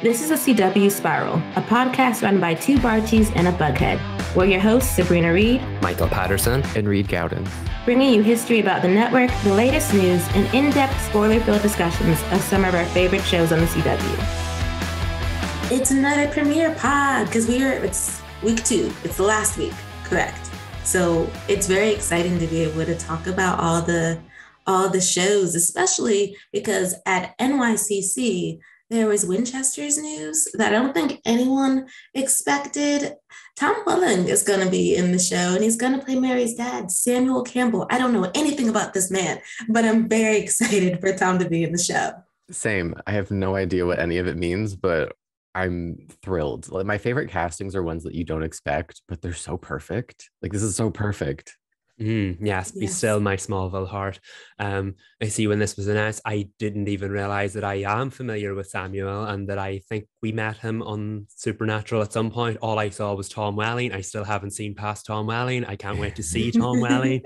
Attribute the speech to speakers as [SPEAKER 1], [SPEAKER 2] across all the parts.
[SPEAKER 1] This is a CW Spiral, a podcast run by two Barchies and a Bughead. We're your hosts, Sabrina Reed,
[SPEAKER 2] Michael Patterson,
[SPEAKER 3] and Reed Gaudens,
[SPEAKER 1] bringing you history about the network, the latest news, and in-depth spoiler-filled discussions of some of our favorite shows on the CW. It's another premiere pod, because it's week 2. It's the last week, correct. So it's very exciting to be able to talk about all the shows, especially because at NYCC, there was Winchesters news that I don't think anyone expected. Tom Welling is going to be in the show, and he's going to play Mary's dad, Samuel Campbell. I don't know anything about this man, but I'm very excited for Tom to be in the show.
[SPEAKER 3] Same. I have no idea what any of it means, but I'm thrilled. Like, my favorite castings are ones that you don't expect, but they're so perfect. Like, this is so perfect.
[SPEAKER 2] Yes, be still my Smallville heart. I see when this was announced, I didn't even realize that I am familiar with Samuel and that I think we met him on Supernatural at some point. All I saw was Tom Welling. I still haven't seen past Tom Welling. I can't wait to see Tom Welling.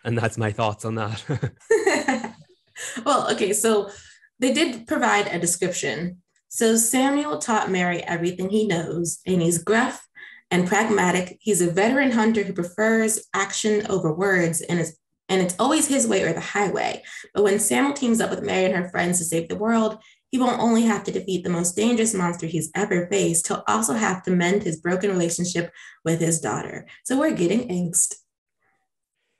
[SPEAKER 2] And that's my thoughts on that.
[SPEAKER 1] Well, okay, so they did provide a description. So Samuel taught Mary everything he knows, and he's gruff and pragmatic. He's a veteran hunter who prefers action over words, and it's always his way or the highway. But when Samuel teams up with Mary and her friends to save the world, he won't only have to defeat the most dangerous monster he's ever faced, he'll also have to mend his broken relationship with his daughter. So we're getting angst.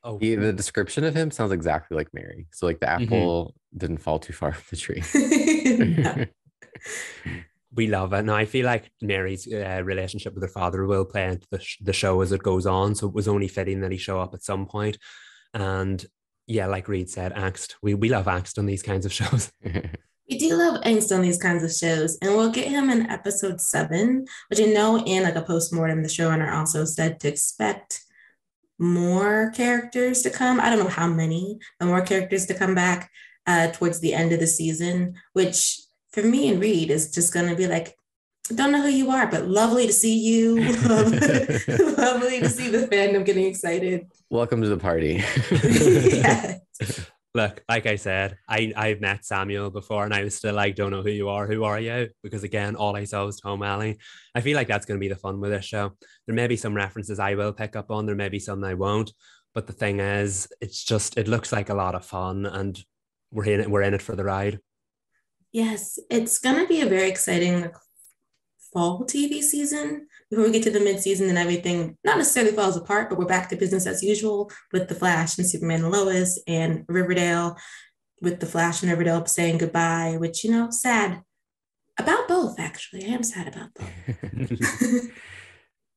[SPEAKER 3] Oh, the description of him sounds exactly like Mary. So like the apple didn't fall too far from the tree.
[SPEAKER 2] We love it. Now, I feel like Mary's relationship with her father will play into the show as it goes on. So it was only fitting that he show up at some point. And yeah, like Reed said, angst. We love angst on these kinds of shows.
[SPEAKER 1] We do love angst on these kinds of shows. And we'll get him in episode 7, which I know in like a postmortem, the showrunner also said to expect more characters to come. I don't know how many, but more characters to come back towards the end of the season, which for me and Reed is just going to be like, don't know who you are, but lovely to see you. Lovely to see the fandom getting excited.
[SPEAKER 3] Welcome to the party.
[SPEAKER 1] Yes.
[SPEAKER 2] Look, like I said, I've met Samuel before and I was still like, don't know who you are. Who are you? Because again, all I saw was Tom Welling. I feel like that's going to be the fun with this show. There may be some references I will pick up on. There may be some I won't. But the thing is, it looks like a lot of fun and we're in it for the ride.
[SPEAKER 1] Yes, it's going to be a very exciting fall TV season. Before we get to the mid-season and everything not necessarily falls apart, but we're back to business as usual with The Flash and Superman and Lois and Riverdale, with The Flash and Riverdale saying goodbye, which, sad about both, actually. I am sad about both.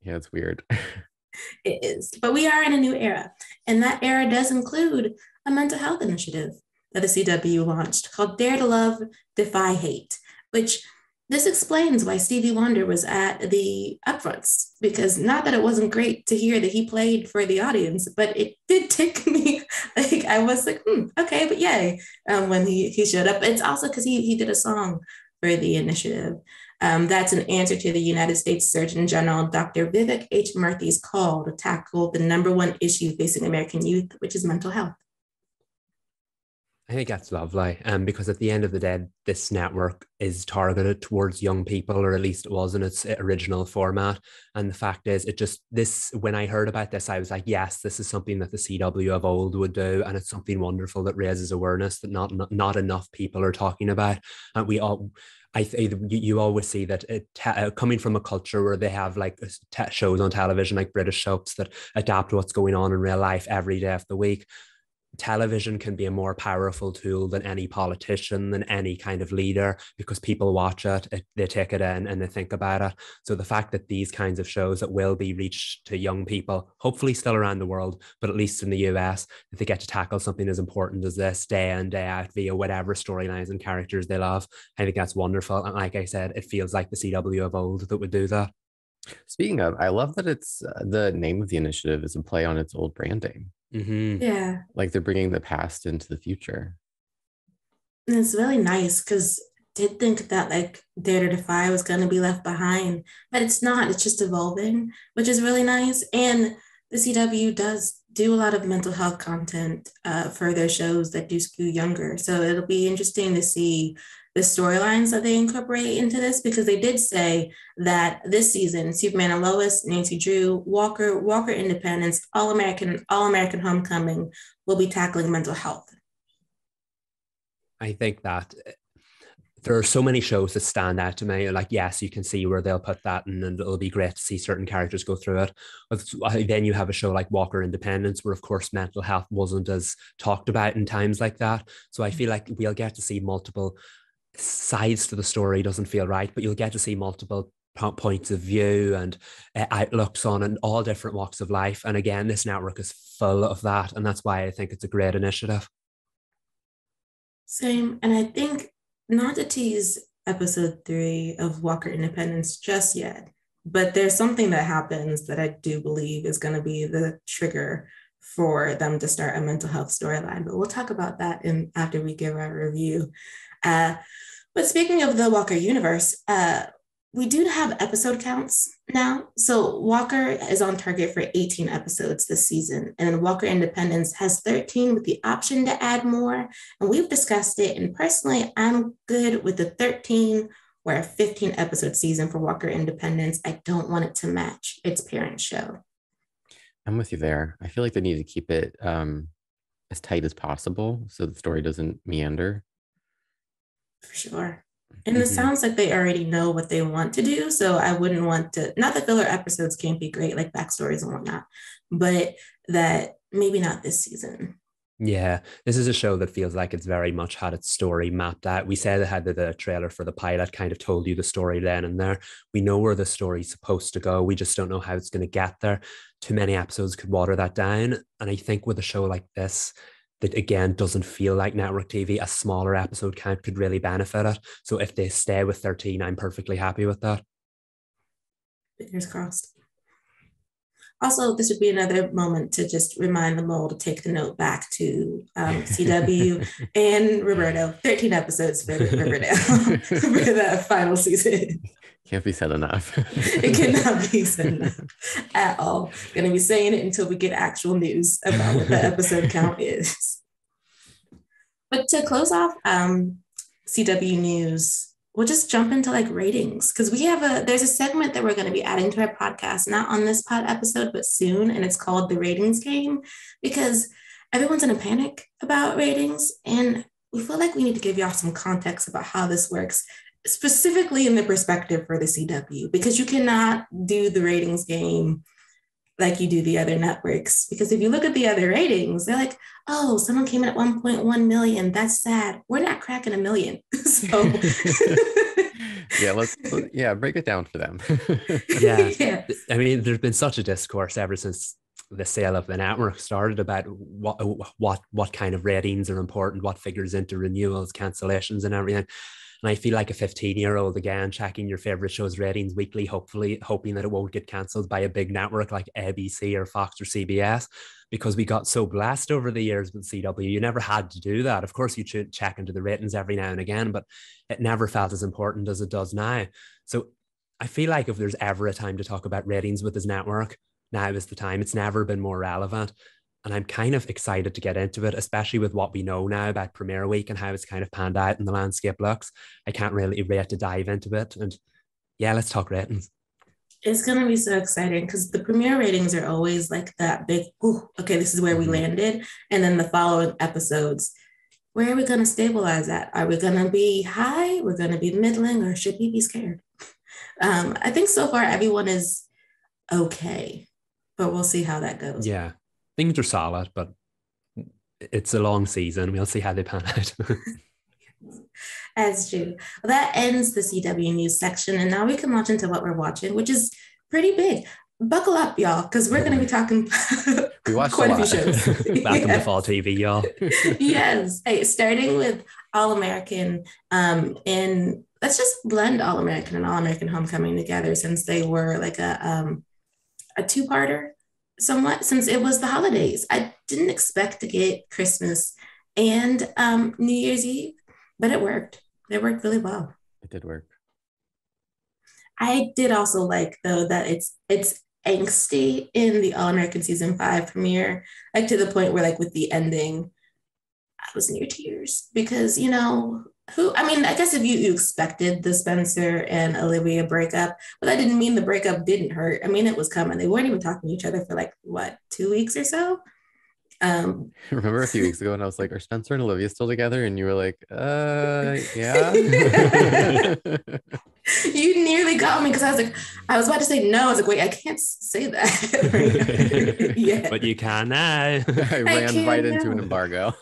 [SPEAKER 3] Yeah, it's weird.
[SPEAKER 1] It is. But we are in a new era. And that era does include a mental health initiative that the CW launched called Dare to Love, Defy Hate, which this explains why Stevie Wonder was at the upfronts, because not that it wasn't great to hear that he played for the audience, but it did take me, like, I was like, okay, but yay, when he showed up. It's also because he did a song for the initiative. That's an answer to the United States Surgeon General, Dr. Vivek H. Murthy's call to tackle the #1 issue facing American youth, which is mental health.
[SPEAKER 2] I think that's lovely. Because at the end of the day, this network is targeted towards young people, or at least it was in its original format. And the fact is, when I heard about this, I was like, yes, this is something that the CW of old would do. And it's something wonderful that raises awareness that not enough people are talking about. And you always see that coming from a culture where they have like shows on television, like British soaps that adapt what's going on in real life every day of the week. Television can be a more powerful tool than any politician, than any kind of leader, because people watch it, they take it in and they think about it. So the fact that these kinds of shows that will be reached to young people, hopefully still around the world, but at least in the US, that they get to tackle something as important as this day in, day out via whatever storylines and characters they love. I think that's wonderful. And like I said, it feels like the CW of old that would do that.
[SPEAKER 3] Speaking of, I love that it's the name of the initiative is a play on its old branding.
[SPEAKER 1] Yeah,
[SPEAKER 3] like they're bringing the past into the future.
[SPEAKER 1] And it's really nice because I did think that like Dare to Defy was going to be left behind, but it's not. It's just evolving, which is really nice. And the CW does do a lot of mental health content for their shows that do skew younger. So it'll be interesting to see the storylines that they incorporate into this, because they did say that this season, Superman and Lois, Nancy Drew, Walker Independence, All American Homecoming will be tackling mental health.
[SPEAKER 2] I think that there are so many shows that stand out to me. Like, yes, you can see where they'll put that in, and it'll be great to see certain characters go through it. But then you have a show like Walker Independence, where, of course, mental health wasn't as talked about in times like that. So I feel like we'll get to see multiple sides to the story. Doesn't feel right, but you'll get to see multiple points of view and outlooks on and all different walks of life. And again, this network is full of that. And that's why I think it's a great initiative.
[SPEAKER 1] Same. And I think, not to tease episode 3 of Walker Independence just yet, but there's something that happens that I do believe is going to be the trigger for them to start a mental health storyline. But we'll talk about that after we give our review. But speaking of the Walker universe, we do have episode counts now. So Walker is on target for 18 episodes this season, and then Walker Independence has 13 with the option to add more. And we've discussed it, and personally, I'm good with the 13 or a 15 episode season for Walker Independence. I don't want it to match its parent show.
[SPEAKER 3] I'm with you there. I feel like they need to keep it as tight as possible so the story doesn't meander.
[SPEAKER 1] For sure. And it sounds like they already know what they want to do. So I wouldn't want to, not that filler episodes can't be great, like backstories and whatnot, but that maybe not this season.
[SPEAKER 2] Yeah, this is a show that feels like it's very much had its story mapped out. We said it had the trailer for the pilot kind of told you the story then and there. We know where the story's supposed to go. We just don't know how it's going to get there. Too many episodes could water that down. And I think with a show like this, that again doesn't feel like network TV, a smaller episode count could really benefit it. So if they stay with 13, I'm perfectly happy with that.
[SPEAKER 1] Fingers crossed. Also, this would be another moment to just remind them all to take the note back to CW and Roberto. 13 episodes for Riverdale for that final season.
[SPEAKER 3] Can't be said enough.
[SPEAKER 1] It cannot be said enough at all. Going to be saying it until we get actual news about what the episode count is. But to close off CW news, we'll just jump into like ratings, because there's a segment that we're going to be adding to our podcast, not on this pod episode, but soon. And it's called The Ratings Game, because everyone's in a panic about ratings. And we feel like we need to give y'all some context about how this works, specifically in the perspective for the CW, because you cannot do the ratings game like you do the other networks. Because if you look at the other ratings, they're like, oh, someone came in at 1.1 million. That's sad. We're not cracking 1 million. So
[SPEAKER 3] break it down for them.
[SPEAKER 2] Yeah. I mean, there's been such a discourse ever since the sale of the network started about what kind of ratings are important, what figures into renewals, cancellations, and everything. And I feel like a 15-year-old again, checking your favorite show's ratings weekly, hoping that it won't get cancelled by a big network like ABC or Fox or CBS, because we got so blessed over the years with CW. You never had to do that. Of course, you should check into the ratings every now and again, but it never felt as important as it does now. So I feel like if there's ever a time to talk about ratings with this network, now is the time. It's never been more relevant. And I'm kind of excited to get into it, especially with what we know now about Premiere Week and how it's kind of panned out and the landscape looks. I can't really wait to dive into it. And yeah, let's talk ratings.
[SPEAKER 1] It's going to be so exciting, because the premiere ratings are always like that big, okay, this is where we landed. And then the following episodes, where are we going to stabilize at? Are we going to be high? We're going to be middling, or should we be scared? I think so far everyone is okay, but we'll see how that goes.
[SPEAKER 2] Yeah. Things are solid, but it's a long season. We'll see how they pan out.
[SPEAKER 1] That's true. Well, that ends the CW news section, and now we can launch into what we're watching, which is pretty big. Buckle up, y'all, because we're going to be talking
[SPEAKER 3] we watched
[SPEAKER 1] quite a few shows.
[SPEAKER 2] Welcome to fall TV, y'all.
[SPEAKER 1] Yes. Hey, starting with All American, and let's just blend All American and All American Homecoming together, since they were like a two-parter. Somewhat, since it was the holidays. I didn't expect to get Christmas and New Year's Eve, but it worked. It worked really well.
[SPEAKER 3] It did work.
[SPEAKER 1] I did also like, though, that it's angsty in the All American season 5 premiere, like to the point where, like, with the ending, I was near tears, because, you know, who, I mean, I guess if you expected the Spencer and Olivia breakup, but that didn't mean the breakup didn't hurt. I mean, it was coming. They weren't even talking to each other for like, what, 2 weeks or so?
[SPEAKER 3] Remember a few weeks ago when I was like, are Spencer and Olivia still together? And you were like, yeah.
[SPEAKER 1] You nearly got me because I was about to say no. I was like, wait, I can't say that. Yeah.
[SPEAKER 2] But you can now.
[SPEAKER 3] I ran right into an embargo.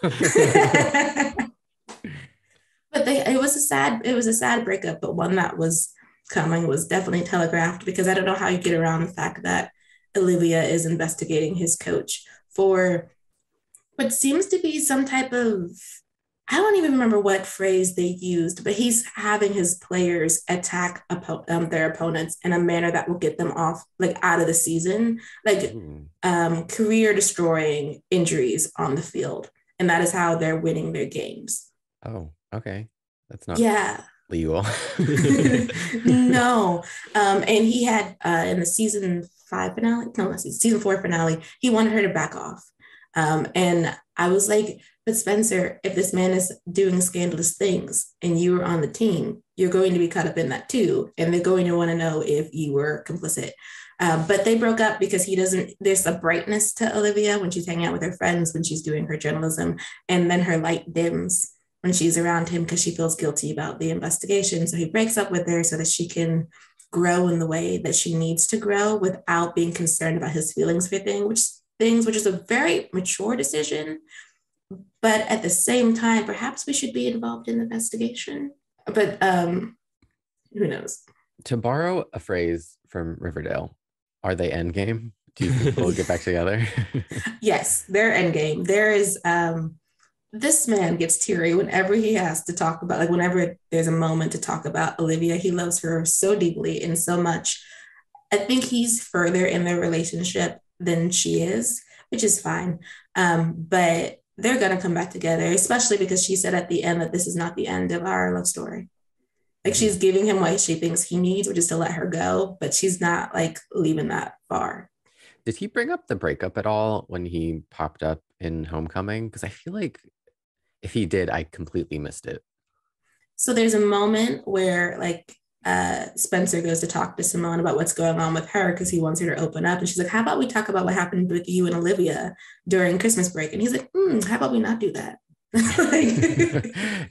[SPEAKER 1] But it was a sad breakup, but one that was coming, was definitely telegraphed, because I don't know how you get around the fact that Olivia is investigating his coach for what seems to be some type of, I don't even remember what phrase they used, but he's having his players attack their opponents in a manner that will get them off, like out of the season, like career destroying injuries on the field. And that is how they're winning their games.
[SPEAKER 3] Oh, okay. That's not legal.
[SPEAKER 1] No. And he had in the season 4 finale, he wanted her to back off. And I was like, but Spencer, if this man is doing scandalous things and you were on the team, you're going to be caught up in that too. And they're going to want to know if you were complicit. But they broke up because there's a brightness to Olivia when she's hanging out with her friends, when she's doing her journalism, and then her light dims when she's around him because she feels guilty about the investigation. So he breaks up with her so that she can grow in the way that she needs to grow without being concerned about his feelings for things, which is a very mature decision. But at the same time, perhaps we should be involved in the investigation. But who knows?
[SPEAKER 3] To borrow a phrase from Riverdale, are they endgame? Do you think we'll get back together?
[SPEAKER 1] Yes, they're endgame. There is this man gets teary whenever he has to talk about, like whenever there's a moment to talk about Olivia. He loves her so deeply and so much. I think he's further in their relationship than she is, which is fine. But they're going to come back together, especially because she said at the end that this is not the end of our love story. Like she's giving him what she thinks he needs, which is to let her go, but she's not like leaving that far.
[SPEAKER 3] Did he bring up the breakup at all when he popped up in Homecoming? Because I feel like if he did, I completely missed it.
[SPEAKER 1] So there's a moment where like Spencer goes to talk to Simone about what's going on with her because he wants her to open up. And she's like, how about we talk about what happened with you and Olivia during Christmas break? And he's like, how about we not do that?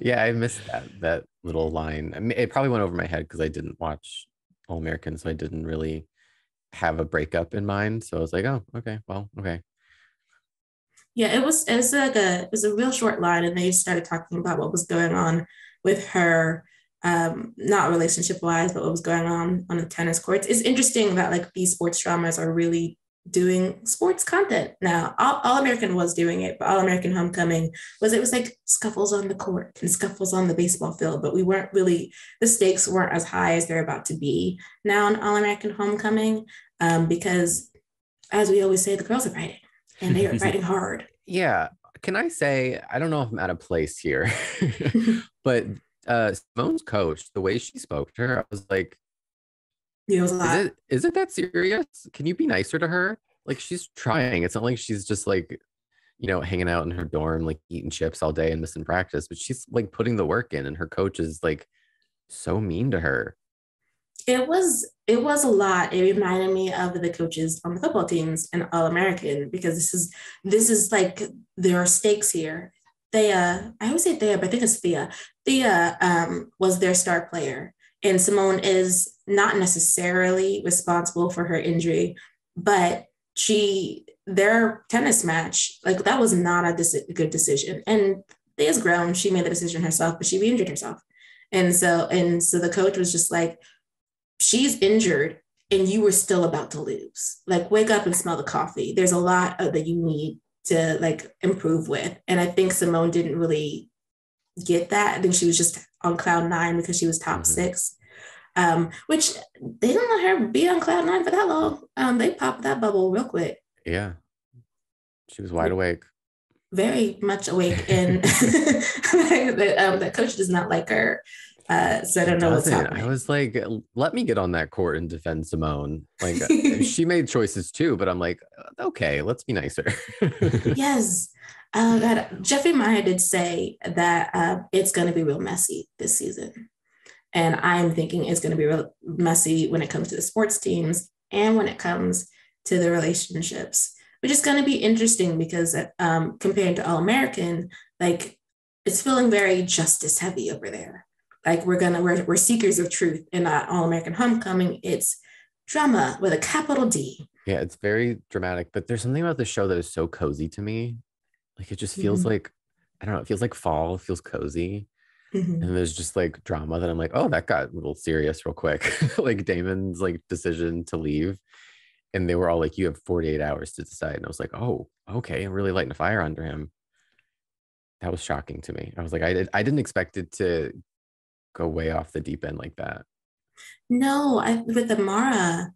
[SPEAKER 3] Yeah, I missed that little line. I mean, it probably went over my head because I didn't watch All American, so I didn't really have a breakup in mind. So I was like, oh, okay, well, okay.
[SPEAKER 1] Yeah, it was a real short line, and they started talking about what was going on with her, not relationship wise, but what was going on the tennis courts. It's interesting that like these sports dramas are really doing sports content now. All American was doing it, but All American Homecoming was like scuffles on the court and scuffles on the baseball field, but the stakes weren't as high as they're about to be now in All American Homecoming, because as we always say, the girls are fighting and they are fighting hard.
[SPEAKER 3] Yeah. Can I say, I don't know if I'm out of place here, but Simone's coach, the way she spoke to her, I was like, is it that serious? Can you be nicer to her? Like, she's trying. It's not like she's just like, hanging out in her dorm, like eating chips all day and missing practice, but she's like putting the work in, and her coach is like so mean to her.
[SPEAKER 1] It was a lot. It reminded me of the coaches on the football teams in All American, because this is like, there are stakes here. Thea, I always say Thea, but I think it's Thea. Thea was their star player, and Simone is not necessarily responsible for her injury, but their tennis match, like that was not a good decision. And Thea's grown. She made the decision herself, but she re-injured herself. And so the coach was just like, she's injured and you were still about to lose. Like, wake up and smell the coffee. There's a lot that you need to like improve with. And I think Simone didn't really get that. I think she was just on cloud 9 because she was top 6, which they didn't let her be on cloud 9 for that long. They popped that bubble real quick.
[SPEAKER 3] Yeah. She was wide awake.
[SPEAKER 1] Very much awake. And the coach does not like her. So I don't know what's happening.
[SPEAKER 3] I was like, let me get on that court and defend Simone. Like, she made choices too, but I'm like, okay, let's be nicer.
[SPEAKER 1] Yes. God, Jeffrey Meyer did say that it's going to be real messy this season. And I'm thinking it's going to be real messy when it comes to the sports teams and when it comes to the relationships, which is going to be interesting because compared to All American, like it's feeling very justice heavy over there. Like we're seekers of truth. In All American Homecoming, it's drama with a capital D.
[SPEAKER 3] Yeah, it's very dramatic, but there's something about the show that is so cozy to me. Like it just feels like, I don't know, it feels like fall, it feels cozy. And there's just like drama that I'm like, oh, that got a little serious real quick. Like Damon's like decision to leave. And they were all like, you have 48 hours to decide. And I was like, oh, okay. I'm really lighting a fire under him. That was shocking to me. I was like, I didn't expect it to go way off the deep end like that.
[SPEAKER 1] No, with Amara,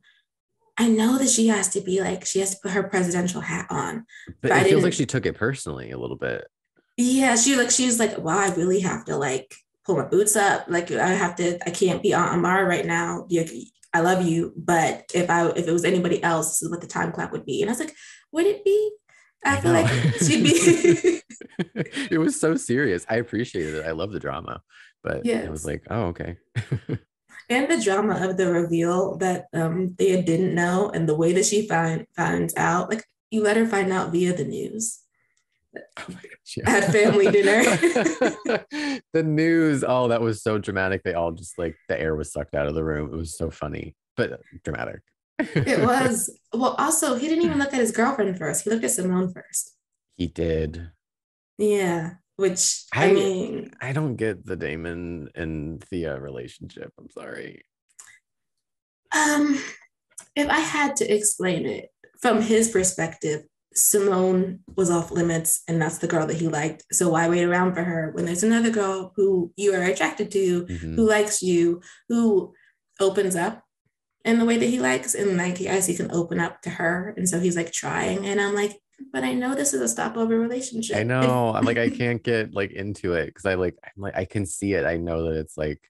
[SPEAKER 1] I know that she has to put her presidential hat on.
[SPEAKER 3] But it feels like she took it personally a little bit.
[SPEAKER 1] Yeah, she's like, wow, I really have to like pull my boots up. Like I can't be on Amara right now. I love you, but if it was anybody else, this is what the time clock would be. And I was like, would it be? I feel like she'd be.
[SPEAKER 3] It was so serious. I appreciated it. I love the drama, but it was like, oh, okay.
[SPEAKER 1] And the drama of the reveal that Thea didn't know, and the way that she finds out, like you let her find out via the news.
[SPEAKER 3] Oh my gosh, yeah.
[SPEAKER 1] At family dinner.
[SPEAKER 3] The news, oh, that was so dramatic. They all just like the air was sucked out of the room. It was so funny, but dramatic.
[SPEAKER 1] It was. Well, also, he didn't even look at his girlfriend first. He looked at Simone first.
[SPEAKER 3] He did.
[SPEAKER 1] Yeah, which I mean,
[SPEAKER 3] I don't get the Damon and Thea relationship. I'm sorry.
[SPEAKER 1] If I had to explain it from his perspective, Simone was off limits, and that's the girl that he liked. So why wait around for her when there's another girl who you are attracted to, who likes you, who opens up in the way that he likes, and like as he can open up to her, and so he's like trying, and I'm like, but I know this is a stopover relationship.
[SPEAKER 3] I know. I'm like, I can't get like into it because I'm like I can see it. I know that it's like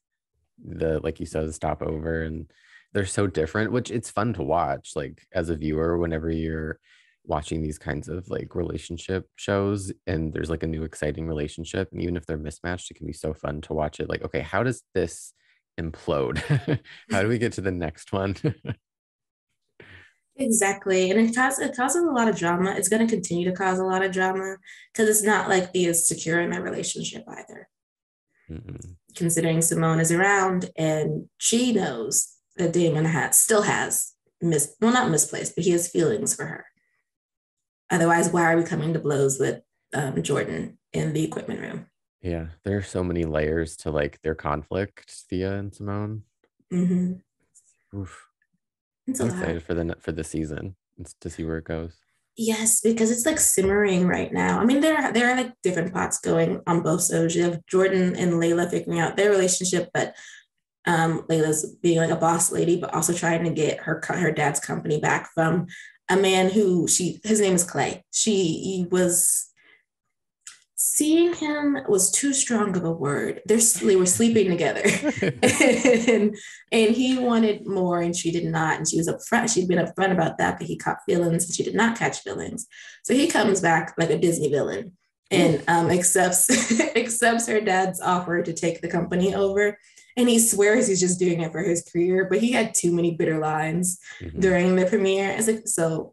[SPEAKER 3] like you said, the stopover, and they're so different, which it's fun to watch like as a viewer whenever you're watching these kinds of like relationship shows and there's like a new exciting relationship, and even if they're mismatched, it can be so fun to watch it. Like, okay, how does this implode? How do we get to the next one?
[SPEAKER 1] Exactly. And it causes a lot of drama. It's going to continue to cause a lot of drama because it's not like Thea's secure in their relationship either. Considering Simone is around and she knows that Damon still has not misplaced, but he has feelings for her. Otherwise, why are we coming to blows with Jordan in the equipment room?
[SPEAKER 3] Yeah, there are so many layers to like their conflict, Thea and Simone. Oof. I'm excited for the season to see where it goes.
[SPEAKER 1] Yes, because it's like simmering right now. I mean, there are like different pots going on both sides. You have Jordan and Layla figuring out their relationship, but Layla's being like a boss lady, but also trying to get her dad's company back from a man who his name is Clay. He was seeing him was too strong of a word. They were sleeping together and he wanted more and she did not. And she was upfront. She'd been upfront about that, but he caught feelings and she did not catch feelings. So he comes back like a Disney villain and accepts her dad's offer to take the company over. And he swears he's just doing it for his career, but he had too many bitter lines during the premiere. It's like, so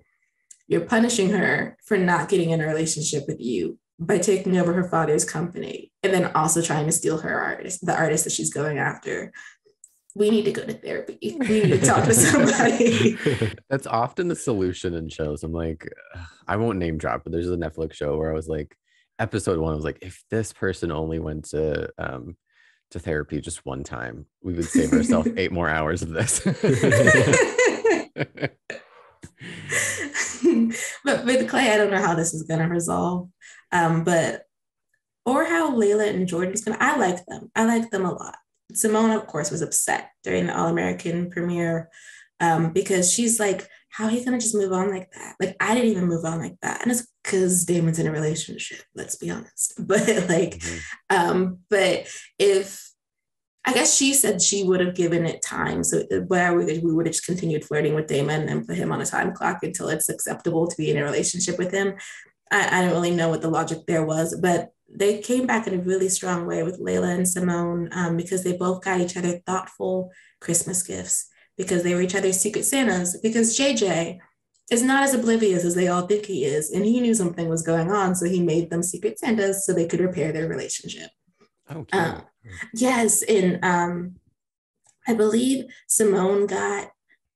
[SPEAKER 1] you're punishing her for not getting in a relationship with you by taking over her father's company and then also trying to steal the artist that she's going after. We need to go to therapy. We need to talk to somebody.
[SPEAKER 3] That's often the solution in shows. I'm like, I won't name drop, but there's a Netflix show where I was like, episode 1, I was like, if this person only went to therapy just one time, we would save ourselves 8 more hours of this.
[SPEAKER 1] But with Clay, I don't know how this is going to resolve. Or how Layla and Jordan's gonna. I like them a lot. Simone, of course, was upset during the All-American premiere because she's like, how are you gonna just move on like that? Like, I didn't even move on like that. And it's because Damon's in a relationship, let's be honest. But like, but if I guess she said she would have given it time. So where we would have just continued flirting with Damon and put him on a time clock until it's acceptable to be in a relationship with him. I don't really know what the logic there was, but they came back in a really strong way with Layla and Simone, because they both got each other thoughtful Christmas gifts, because they were each other's secret Santas, because JJ is not as oblivious as they all think he is, and he knew something was going on, so he made them secret Santas so they could repair their relationship.
[SPEAKER 3] Okay.
[SPEAKER 1] Yes, and I believe Simone got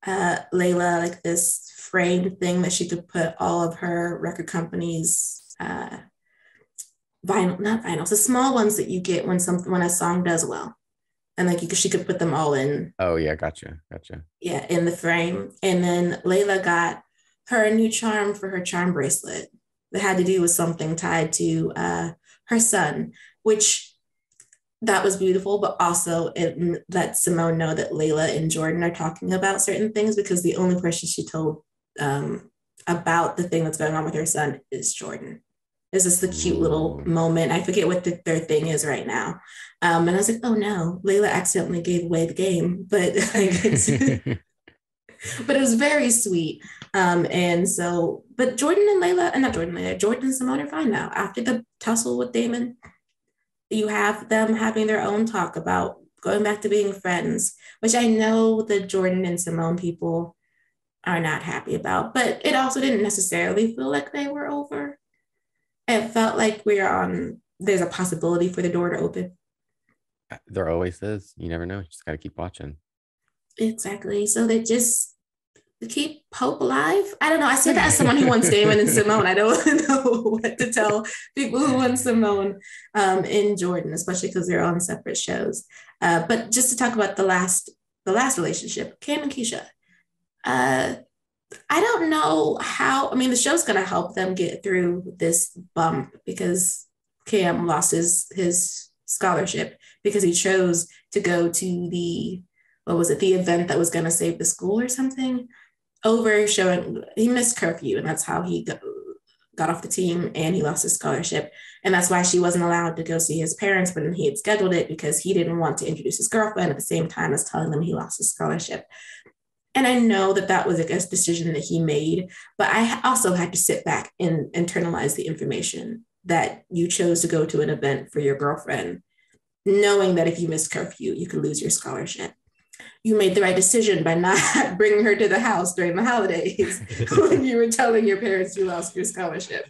[SPEAKER 1] Layla like this framed thing that she could put all of her record companies not vinyls, the small ones that you get when a song does well, and like she could put them all in.
[SPEAKER 3] Oh yeah, gotcha.
[SPEAKER 1] Yeah, in the frame. And then Layla got her a new charm for her charm bracelet that had to do with something tied to her son, which that was beautiful, but also it let Simone know that Layla and Jordan are talking about certain things, because the only person she told about the thing that's going on with her son is Jordan. It's just the cute little moment. I forget what their thing is right now. And I was like, oh no, Layla accidentally gave away the game, but like, but it was very sweet. And so, but Jordan and Simone are fine now. After the tussle with Damon, you have them having their own talk about going back to being friends, which I know the Jordan and Simone people are not happy about, but it also didn't necessarily feel like they were over. It felt like there's a possibility for the door to open.
[SPEAKER 3] There always is. You never know. You just got to keep watching.
[SPEAKER 1] Exactly. So they just keep hope alive. I don't know. I say that as someone who wants Damon and Simone. I don't know what to tell people who want Simone and Jordan, especially because they're on separate shows. But just to talk about the last relationship, Cam and Keisha. I don't know how. I mean, the show's going to help them get through this bump, because Cam lost his scholarship because he chose to go to the event that was going to save the school or something. He missed curfew, and that's how he got off the team, and he lost his scholarship. And that's why she wasn't allowed to go see his parents when he had scheduled it, because he didn't want to introduce his girlfriend at the same time as telling them he lost his scholarship. And I know that was a decision that he made, but I also had to sit back and internalize the information that you chose to go to an event for your girlfriend, knowing that if you missed curfew, you could lose your scholarship. You made the right decision by not bringing her to the house during the holidays when you were telling your parents you lost your scholarship.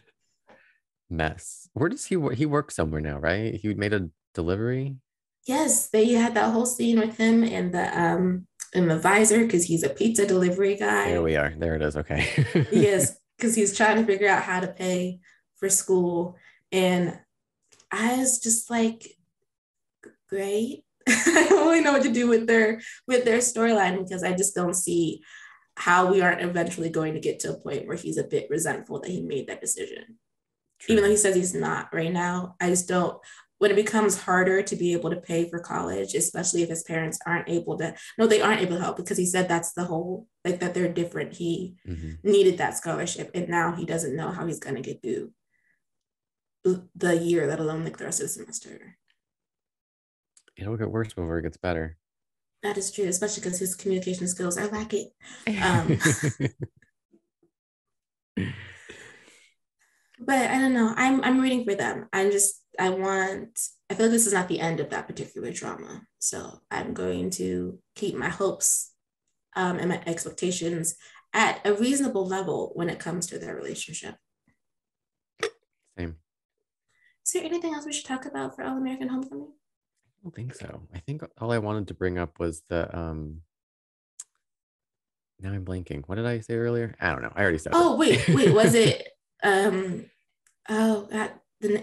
[SPEAKER 3] Mess. Where does he work? He works somewhere now, right? He made a delivery.
[SPEAKER 1] Yes, they had that whole scene with him in the visor, because he's a pizza delivery guy.
[SPEAKER 3] There we are. There it is. Okay.
[SPEAKER 1] Yes, because he's trying to figure out how to pay for school. And I was just like, great. I don't really know what to do with their storyline, because I just don't see how we aren't eventually going to get to a point where he's a bit resentful that he made that decision. True. Even though he says he's not right now. I just don't. When it becomes harder to be able to pay for college, especially if his parents aren't able to help, because he said that's the whole, like, that they're different. He needed that scholarship, and now he doesn't know how he's going to get through the year, let alone like the rest of the semester.
[SPEAKER 3] It'll get worse before it gets better.
[SPEAKER 1] That is true, especially because his communication skills are lacking. But I don't know. I'm rooting for them. I feel like this is not the end of that particular drama. So I'm going to keep my hopes and my expectations at a reasonable level when it comes to their relationship.
[SPEAKER 3] Same.
[SPEAKER 1] Is there anything else we should talk about for All American Homecoming?
[SPEAKER 3] I don't think so. I think all I wanted to bring up was the now I'm blanking. What did I say earlier? I don't know. I already said
[SPEAKER 1] it. Wait, was it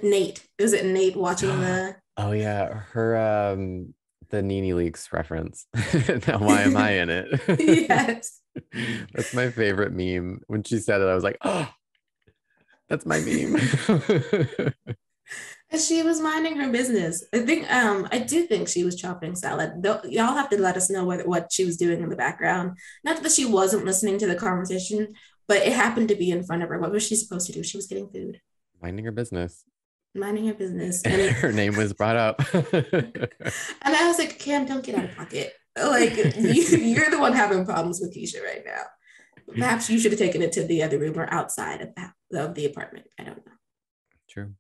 [SPEAKER 1] Nate? Was it Nate watching the
[SPEAKER 3] Oh yeah, her the Nene Leaks reference. Now why am I in it?
[SPEAKER 1] Yes.
[SPEAKER 3] That's my favorite meme. When she said it, I was like, oh, that's my meme.
[SPEAKER 1] She was minding her business. I do think she was chopping salad. Y'all have to let us know what she was doing in the background. Not that she wasn't listening to the conversation, but it happened to be in front of her. What was she supposed to do? She was getting food.
[SPEAKER 3] Minding her business.
[SPEAKER 1] Minding her business.
[SPEAKER 3] And her name was brought up.
[SPEAKER 1] And I was like, Cam, don't get out of pocket. Like, you're the one having problems with Keisha right now. Perhaps you should have taken it to the other room or outside of of the apartment. I don't know.
[SPEAKER 3] True.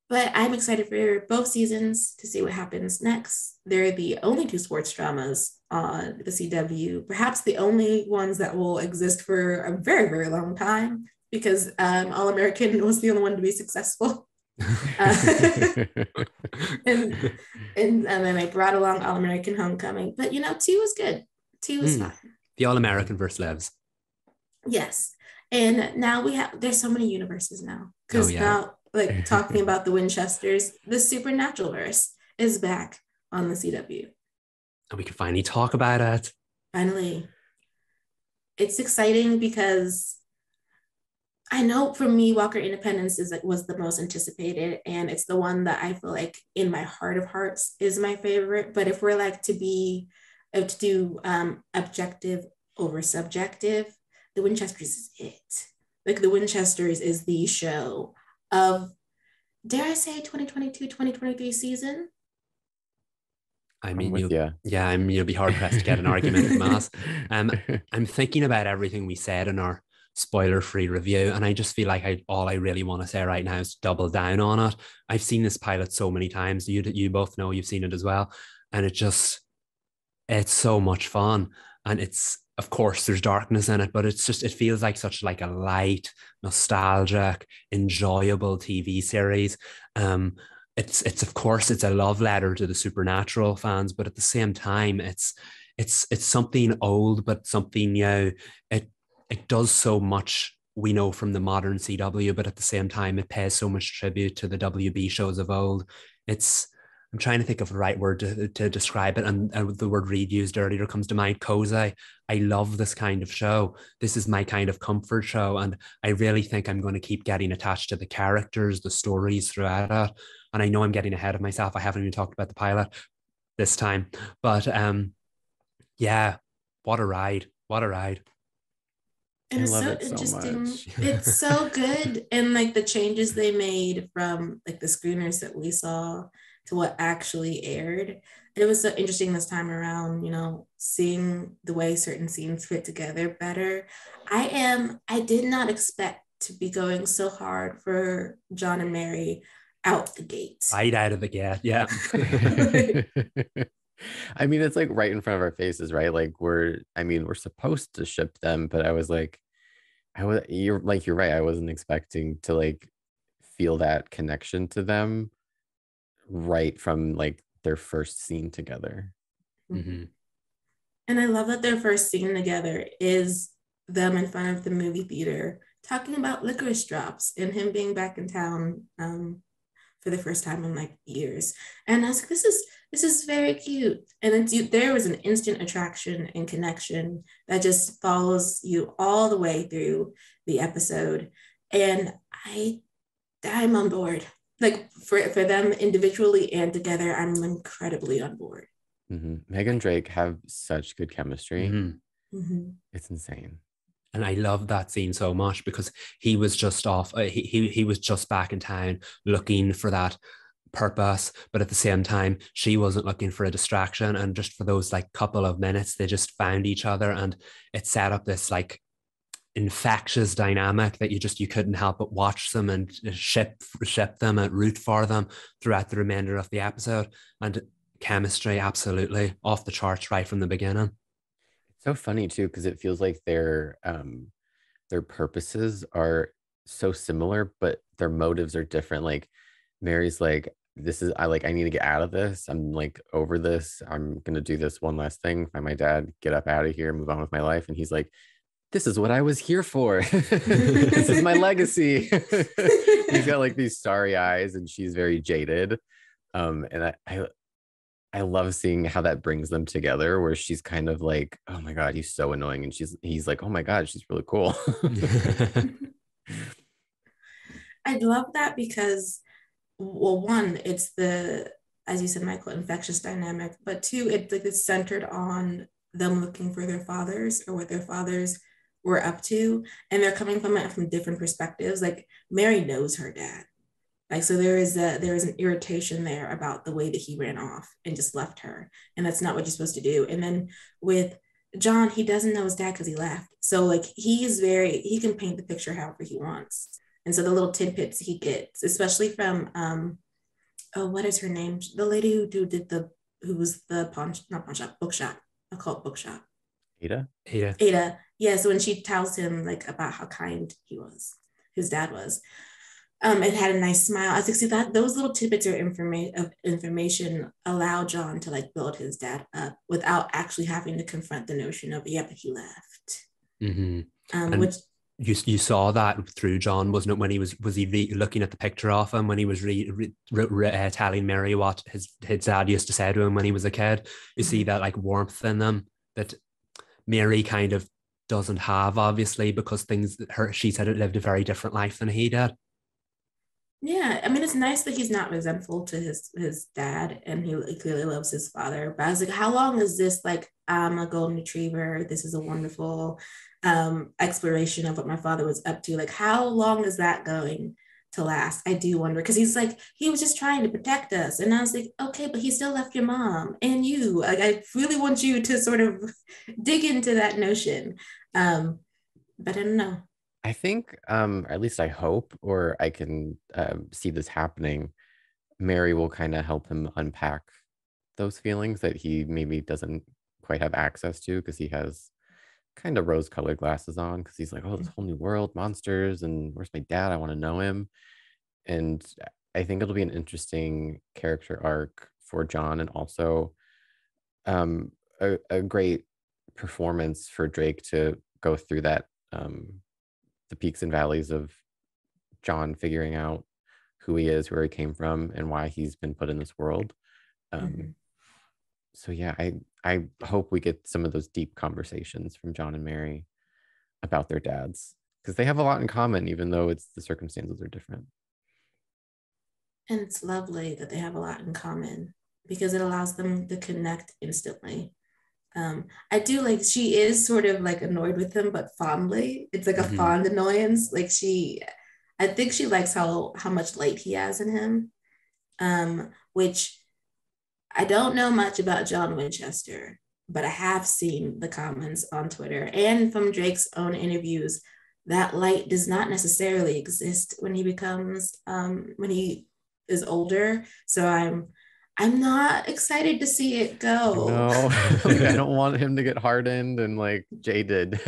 [SPEAKER 1] But I'm excited for both seasons to see what happens next. They're the only two sports dramas on the CW, perhaps the only ones that will exist for a very, very long time, because All American was the only one to be successful. And then I brought along All American Homecoming. But, 2 was good. 2 was fine.
[SPEAKER 2] The All American versus Levs.
[SPEAKER 1] Yes. And now there's so many universes now. Because now, like talking about the Winchesters, the Supernatural verse is back on the CW.
[SPEAKER 2] And we can finally talk about it.
[SPEAKER 1] Finally. It's exciting because I know for me, Walker Independence was the most anticipated, and it's the one that I feel like in my heart of hearts is my favorite. But if we're like to do objective over subjective, the Winchesters is it. Like the Winchesters is the show of, dare I say, 2022-2023 season.
[SPEAKER 2] I mean, you'll be hard pressed to get an argument from us. I'm thinking about everything we said in our spoiler-free review, and I just feel like all I really want to say right now is double down on it. I've seen this pilot so many times. You both know you've seen it as well, and it's so much fun. And it's, of course, there's darkness in it, but it feels like such like a light, nostalgic, enjoyable TV series. It's of course it's a love letter to the Supernatural fans, but at the same time, it's something old but something new. It does so much we know from the modern CW, but at the same time, it pays so much tribute to the WB shows of old. I'm trying to think of the right word to describe it, and the word Reed used earlier comes to mind, cozy. I love this kind of show. This is my kind of comfort show, and I really think I'm going to keep getting attached to the characters, the stories throughout it. And I know I'm getting ahead of myself. I haven't even talked about the pilot this time, but yeah, what a ride.
[SPEAKER 1] And it's so interesting. It's so good. And like the changes they made from like the screeners that we saw to what actually aired. It was so interesting this time around, seeing the way certain scenes fit together better. I did not expect to be going so hard for John and Mary out the gate.
[SPEAKER 2] Right out of the gate, yeah.
[SPEAKER 3] I mean, it's like right in front of our faces, right? Like we're supposed to ship them, but I was like, you're right. I wasn't expecting to like feel that connection to them right from like their first scene together.
[SPEAKER 2] Mm-hmm.
[SPEAKER 1] And I love that their first scene together is them in front of the movie theater talking about licorice drops and him being back in town for the first time in like years. And I was like, this is very cute. And then there was an instant attraction and connection that just follows you all the way through the episode. And I'm on board. Like for them individually and together, I'm incredibly on board.
[SPEAKER 3] Mm-hmm. Meg and Drake have such good chemistry.
[SPEAKER 2] Mm-hmm.
[SPEAKER 1] Mm-hmm.
[SPEAKER 3] It's insane.
[SPEAKER 2] And I love that scene so much because he was just off. He was just back in town looking for that purpose, but at the same time, she wasn't looking for a distraction. And just for those like couple of minutes, they just found each other, and it set up this like infectious dynamic that you couldn't help but watch them and ship them and root for them throughout the remainder of the episode. And chemistry absolutely off the charts right from the beginning.
[SPEAKER 3] It's so funny too, because it feels like their purposes are so similar, but their motives are different. Like Mary's like, I need to get out of this. I'm like over this. I'm gonna do this one last thing, find my dad, get up out of here, move on with my life. And he's like, this is what I was here for. This is my legacy. He's got like these starry eyes, and she's very jaded. And I love seeing how that brings them together, where she's kind of like, oh my God, he's so annoying. And he's like, oh my God, she's really cool.
[SPEAKER 1] I love that because, well, one, it's as you said, Michael, infectious dynamic, but two, it's centered on them looking for their fathers or what their fathers were up to. And they're coming from it from different perspectives. Like Mary knows her dad. Like, so there is an irritation there about the way that he ran off and just left her. And that's not what you're supposed to do. And then with John, he doesn't know his dad because he left. So like he can paint the picture however he wants. And so the little tidbits he gets, especially from what is her name? The lady who was the not pawn shop, bookshop, occult bookshop.
[SPEAKER 3] Ada?
[SPEAKER 1] Ada. Yeah, so when she tells him like about how kind his dad was, it had a nice smile. I was like, see that those little tidbits of information allow John to like build his dad up without actually having to confront the notion of but he left.
[SPEAKER 2] Mm-hmm.
[SPEAKER 1] Which
[SPEAKER 2] you saw that through John, wasn't it? When he was looking at the picture of him when he was telling Mary what his dad used to say to him when he was a kid. You see that like warmth in them that Mary kind of doesn't have, obviously, because she said it lived a very different life than he did.
[SPEAKER 1] Yeah, I mean, it's nice that he's not resentful to his dad, and he clearly loves his father. But I was like, how long is this? Like, I'm a golden retriever. This is a wonderful exploration of what my father was up to. Like, how long is that going to last? I do wonder, because he's like, he was just trying to protect us, and I was like, okay, but he still left your mom and you. Like, I really want you to sort of dig into that notion, but I don't know.
[SPEAKER 3] I think, at least I hope, or I can see this happening, Mary will kind of help him unpack those feelings that he maybe doesn't quite have access to because he has kind of rose-colored glasses on because he's like, oh, this whole new world, monsters, and where's my dad? I want to know him. And I think it'll be an interesting character arc for John, and also a great performance for Drake to go through that the peaks and valleys of John figuring out who he is, where he came from, and why he's been put in this world. So yeah, I hope we get some of those deep conversations from John and Mary about their dads, because they have a lot in common, even though the circumstances are different.
[SPEAKER 1] And it's lovely that they have a lot in common because it allows them to connect instantly. I do like, she is sort of like annoyed with him, but fondly. It's like a fond annoyance. Like I think she likes how much light he has in him, which I don't know much about John Winchester, but I have seen the comments on Twitter and from Drake's own interviews that light does not necessarily exist when he is older. So I'm not excited to see it go.
[SPEAKER 3] No, I don't want him to get hardened and like Jay did.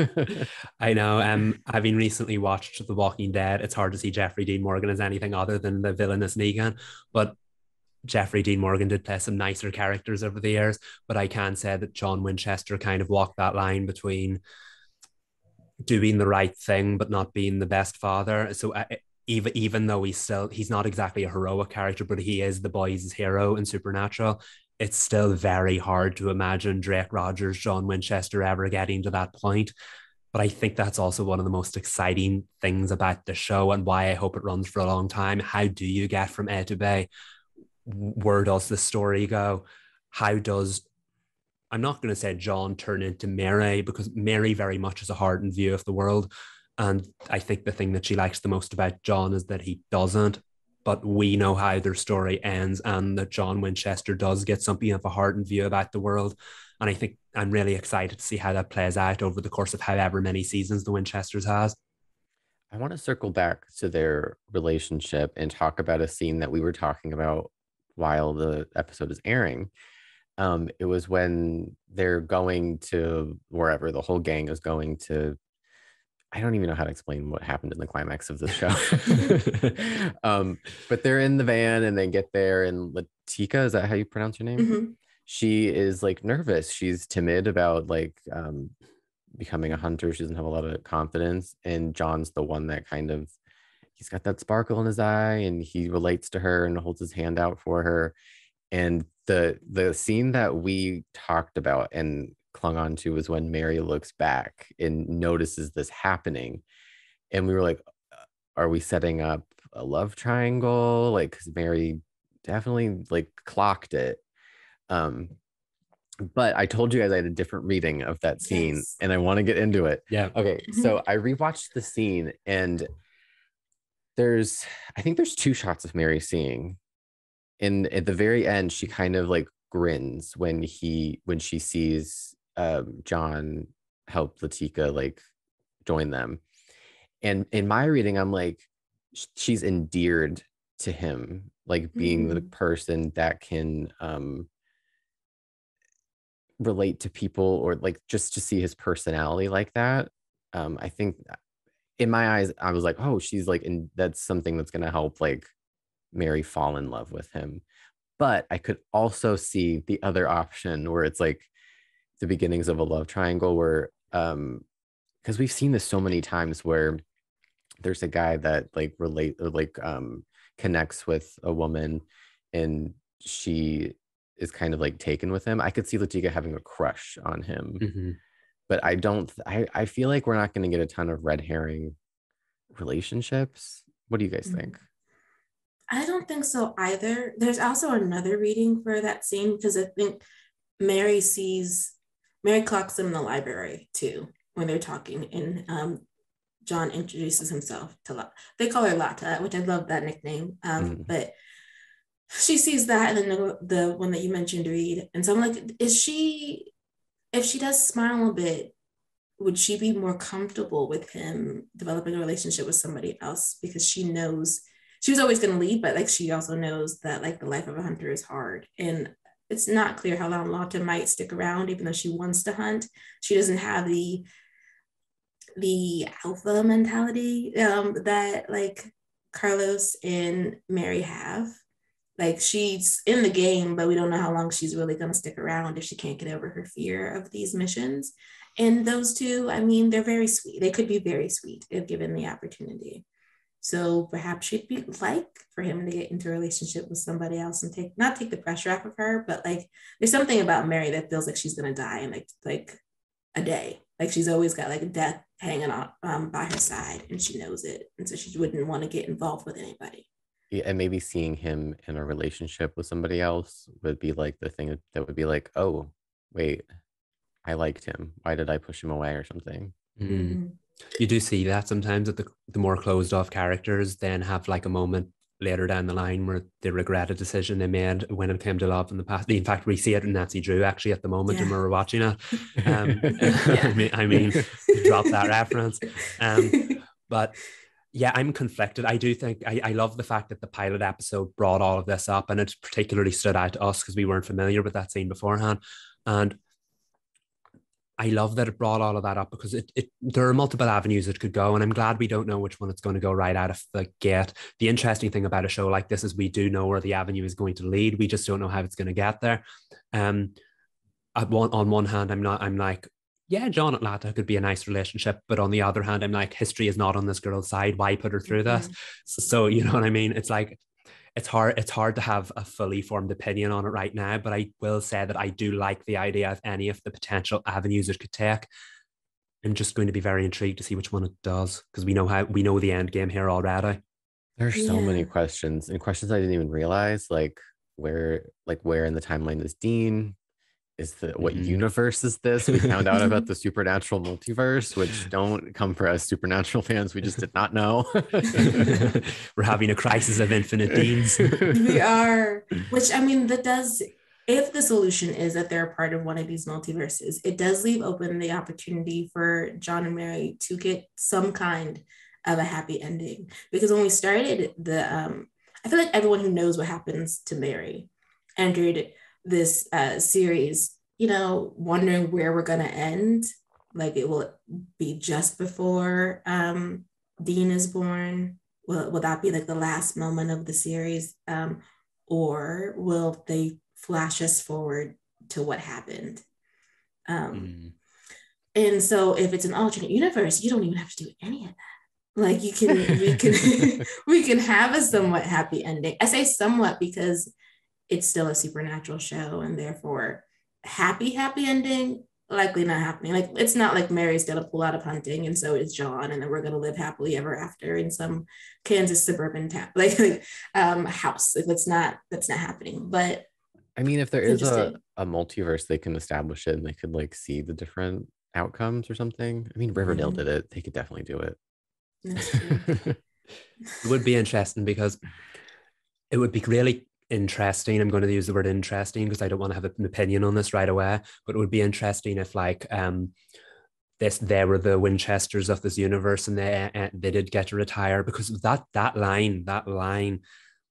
[SPEAKER 2] I know. Having recently watched The Walking Dead, it's hard to see Jeffrey Dean Morgan as anything other than the villainous Negan. But Jeffrey Dean Morgan did play some nicer characters over the years. But I can say that John Winchester kind of walked that line between doing the right thing but not being the best father. So even though he's not exactly a heroic character, but he is the boys' hero in Supernatural, it's still very hard to imagine Drake Rogers, John Winchester ever getting to that point. But I think that's also one of the most exciting things about the show and why I hope it runs for a long time. How do you get from A to B? Where does the story go? I'm not going to say John turn into Mary, because Mary very much has a hardened view of the world. And I think the thing that she likes the most about John is that he doesn't. But we know how their story ends, and that John Winchester does get something of a hardened view about the world. And I think I'm really excited to see how that plays out over the course of however many seasons the Winchesters has.
[SPEAKER 3] I want to circle back to their relationship and talk about a scene that we were talking about while the episode is airing. It was when they're going to wherever, the whole gang is going to, I don't even know how to explain what happened in the climax of the show. But they're in the van and they get there, and Latika, is that how you pronounce her name?
[SPEAKER 1] Mm-hmm.
[SPEAKER 3] She is like nervous. She's timid about like becoming a hunter. She doesn't have a lot of confidence. And John's the one that he's got that sparkle in his eye, and he relates to her and holds his hand out for her. And the scene that we talked about and clung on to was when Mary looks back and notices this happening, and we were like, are we setting up a love triangle? Like, because Mary definitely like clocked it. But I told you guys I had a different reading of that scene. Yes. And I want to get into it.
[SPEAKER 2] Yeah.
[SPEAKER 3] Okay. So I rewatched the scene, and I think there's two shots of Mary seeing. And at the very end, she kind of like grins when she sees John helped Latika like join them. And in my reading, I'm like, she's endeared to him, like being the person that can relate to people, or like just to see his personality like that. I think in my eyes, I was like, oh, she's like, and that's something that's going to help like Mary fall in love with him. But I could also see the other option where it's like the beginnings of a love triangle, where because we've seen this so many times where there's a guy that like connects with a woman and she is kind of like taken with him. I could see Latika having a crush on him. But I feel like we're not going to get a ton of red herring relationships. What do you guys think?
[SPEAKER 1] I don't think so either. There's also another reading for that scene, because I think Mary clocks him in the library too when they're talking, and John introduces himself to Lata. They call her Lata, which I love that nickname. But she sees that, and then the one that you mentioned, Reed. And so I'm like, if she does smile a bit, would she be more comfortable with him developing a relationship with somebody else? Because she knows she was always going to leave, but like she also knows that like the life of a hunter is hard. And it's not clear how long Lata might stick around, even though she wants to hunt. She doesn't have the alpha mentality that like Carlos and Mary have. Like she's in the game, but we don't know how long she's really going to stick around if she can't get over her fear of these missions. And those two, I mean, they're very sweet. They could be very sweet if given the opportunity. So perhaps she'd be like for him to get into a relationship with somebody else and not take the pressure off of her, but like there's something about Mary that feels like she's going to die in like a day. Like she's always got like death hanging on by her side, and she knows it. And so she wouldn't want to get involved with anybody.
[SPEAKER 3] Yeah, and maybe seeing him in a relationship with somebody else would be like the thing that would be like, oh, wait, I liked him. Why did I push him away or something?
[SPEAKER 2] You do see that sometimes that the more closed off characters then have like a moment later down the line where they regret a decision they made when it came to love in the past. In fact, we see it in Nancy Drew actually at the moment when we're watching it. I mean, drop that reference. But yeah, I'm conflicted. I do think I love the fact that the pilot episode brought all of this up, and it particularly stood out to us because we weren't familiar with that scene beforehand. And I love that it brought all of that up because there are multiple avenues it could go, and I'm glad we don't know which one it's going to go right out of the gate. The interesting thing about a show like this is we do know where the avenue is going to lead. We just don't know how it's going to get there. On one hand, I'm like, yeah, John and Lata could be a nice relationship, but on the other hand, I'm like, history is not on this girl's side. Why put her through this? So you know what I mean? It's like, it's hard to have a fully formed opinion on it right now, but I will say that I do like the idea of any of the potential avenues it could take. I'm just going to be very intrigued to see which one it does, because we know the end game here already.
[SPEAKER 3] There's so many questions, and questions I didn't even realize, like where in the timeline is Dean? What universe is this? We found out about the supernatural multiverse, which don't come for us supernatural fans. We just did not know.
[SPEAKER 2] We're having a crisis of infinite Deans.
[SPEAKER 1] We are, which I mean, if the solution is that they're a part of one of these multiverses, it does leave open the opportunity for John and Mary to get some kind of a happy ending. Because when we started I feel like everyone who knows what happens to Mary entered this series, wondering where we're going to end. Like, it will be just before Dean is born. Will that be like the last moment of the series? Or will they flash us forward to what happened? And so if it's an alternate universe, you don't even have to do any of that. Like we can have a somewhat happy ending. I say somewhat because it's still a supernatural show, and therefore happy ending likely not happening. Like, it's not like Mary's gonna pull out of hunting and so is John, and then we're gonna live happily ever after in some Kansas suburban town house. Like, that's not happening. But
[SPEAKER 3] I mean, if there is a multiverse, they can establish it and they could like see the different outcomes or something. I mean, Riverdale did it. They could definitely do it.
[SPEAKER 1] That's true.
[SPEAKER 2] It would be interesting because it would be really interesting. I'm going to use the word interesting because I don't want to have an opinion on this right away, but it would be interesting if like they were the Winchesters of this universe and they did get to retire, because that line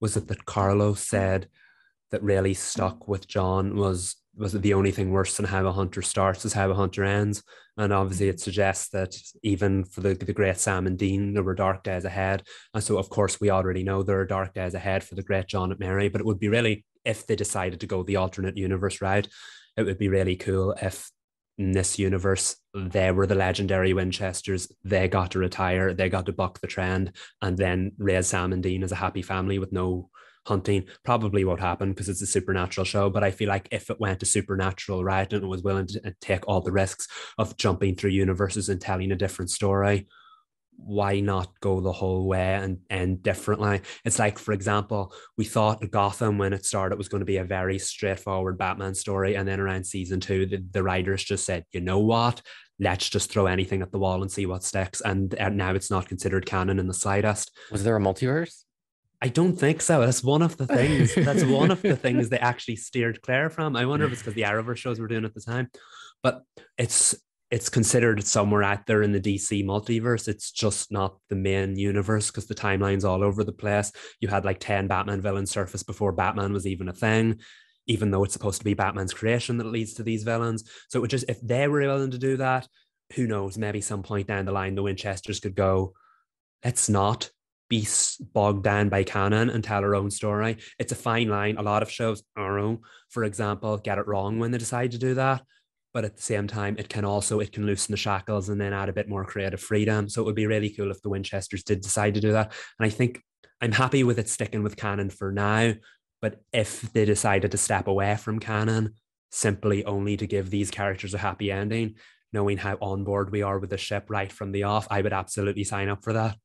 [SPEAKER 2] was it that Carlos said that really stuck with John was it the only thing worse than how a hunter starts is how a hunter ends. And obviously it suggests that even for the great Sam and Dean, there were dark days ahead. And so of course we already know there are dark days ahead for the great John and Mary, but it would be really, if they decided to go the alternate universe route, it would be really cool if in this universe they were the legendary Winchesters, they got to retire, they got to buck the trend and then raise Sam and Dean as a happy family with no hunting. Probably won't happen because it's a supernatural show, but I feel like if it went to supernatural right and it was willing to take all the risks of jumping through universes and telling a different story, why not go the whole way and end differently? It's like, for example, we thought Gotham when it started was going to be a very straightforward Batman story, and then around season 2 the writers just said, you know what, let's just throw anything at the wall and see what sticks, and now it's not considered canon in the slightest.
[SPEAKER 3] Was there a multiverse?
[SPEAKER 2] I don't think so. That's one of the things. That's one of the things they actually steered clear from. I wonder if it's because the Arrowverse shows were doing at the time, but it's considered somewhere out there in the DC multiverse. It's just not the main universe because the timeline's all over the place. You had like 10 Batman villains surface before Batman was even a thing, even though it's supposed to be Batman's creation that leads to these villains. So it would just, if they were willing to do that, who knows, maybe some point down the line, the Winchesters could go, let's not be bogged down by canon and tell our own story. It's a fine line. A lot of shows, for example, get it wrong when they decide to do that. But at the same time, it can loosen the shackles and then add a bit more creative freedom. So it would be really cool if the Winchesters did decide to do that. And I think I'm happy with it sticking with canon for now. But if they decided to step away from canon, simply only to give these characters a happy ending, knowing how on board we are with the ship right from the off, I would absolutely sign up for that.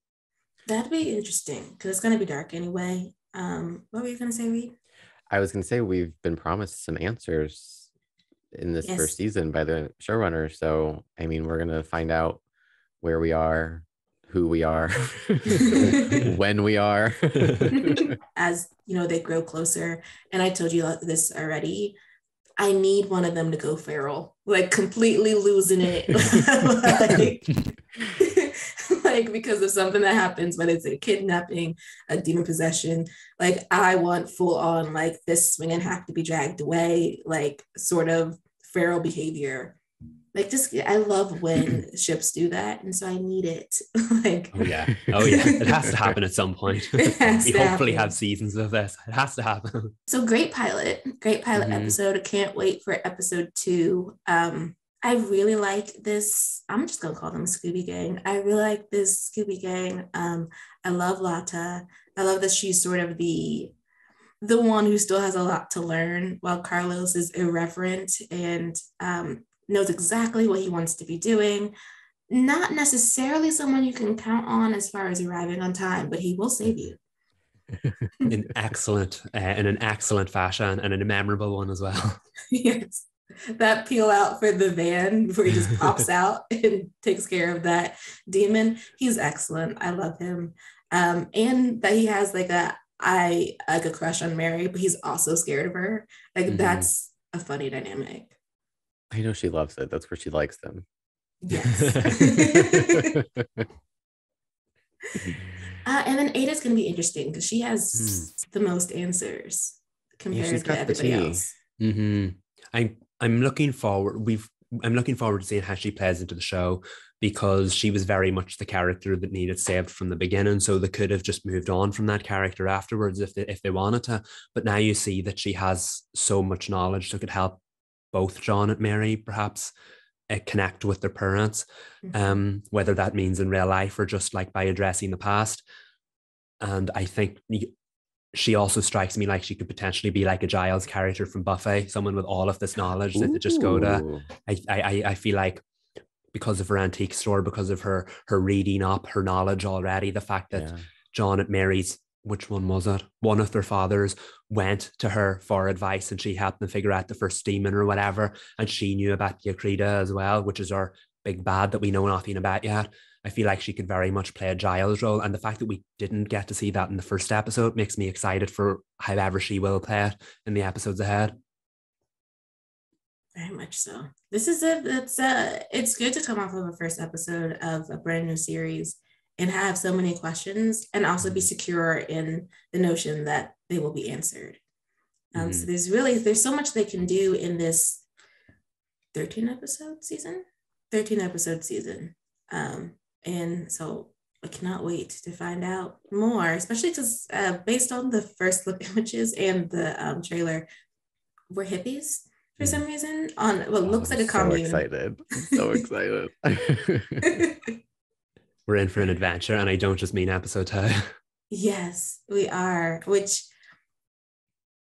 [SPEAKER 1] That'd be interesting because it's going to be dark anyway. What were you going to say, Reed?
[SPEAKER 3] I was going to say we've been promised some answers in this first season by the showrunner. So, I mean, we're going to find out where we are, who we are, when we are.
[SPEAKER 1] As, you know, they grow closer. And I told you this already. I need one of them to go feral, like completely losing it. like because of something that happens, whether it's a kidnapping, a demon possession, like I want full on like this swinging have to be dragged away, like sort of feral behavior. Like just, I love when ships do that, and so I need it. like,
[SPEAKER 2] oh yeah, it has to happen at some point. We hopefully have seasons of this. It has to happen.
[SPEAKER 1] So great pilot episode. I can't wait for episode 2. I really like this. I'm just gonna call them Scooby Gang. I really like this Scooby Gang. I love Lata. I love that she's sort of the one who still has a lot to learn, while Carlos is irreverent and knows exactly what he wants to be doing. Not necessarily someone you can count on as far as arriving on time, but he will save you.
[SPEAKER 2] in an excellent fashion, and in a memorable one as well.
[SPEAKER 1] Yes. That peel out for the van where he just pops out and takes care of that demon. He's excellent. I love him. And that he has like a crush on Mary, but he's also scared of her. Like that's a funny dynamic.
[SPEAKER 3] I know she loves it. That's where she likes them.
[SPEAKER 1] Yes. And then Ada's going to be interesting because she has the most answers compared to everybody else.
[SPEAKER 2] I'm looking forward. I'm looking forward to seeing how she plays into the show, because she was very much the character that needed saved from the beginning. So they could have just moved on from that character afterwards if they wanted to. But now you see that she has so much knowledge that could help both John and Mary perhaps connect with their parents, whether that means in real life or just like by addressing the past. And I think she also strikes me like she could potentially be like a Giles character from Buffy, someone with all of this knowledge that they just go to. I feel like because of her antique store, because of her reading up, her knowledge already, the fact that John and Mary's, which one was it? One of their fathers went to her for advice and she helped them figure out the first demon or whatever. And she knew about the Akrita as well, which is our big bad that we know nothing about yet. I feel like she could very much play a Giles role. And the fact that we didn't get to see that in the first episode makes me excited for however she will play it in the episodes ahead.
[SPEAKER 1] Very much so. This is it's good to come off of a first episode of a brand new series and have so many questions and also be secure in the notion that they will be answered. So there's so much they can do in this 13 episode season. And so I cannot wait to find out more, especially because based on the first look images and the trailer, we're hippies for some reason on what looks like a commune.
[SPEAKER 3] So excited.
[SPEAKER 2] We're in for an adventure, and I don't just mean episode 2.
[SPEAKER 1] Yes, we are. Which,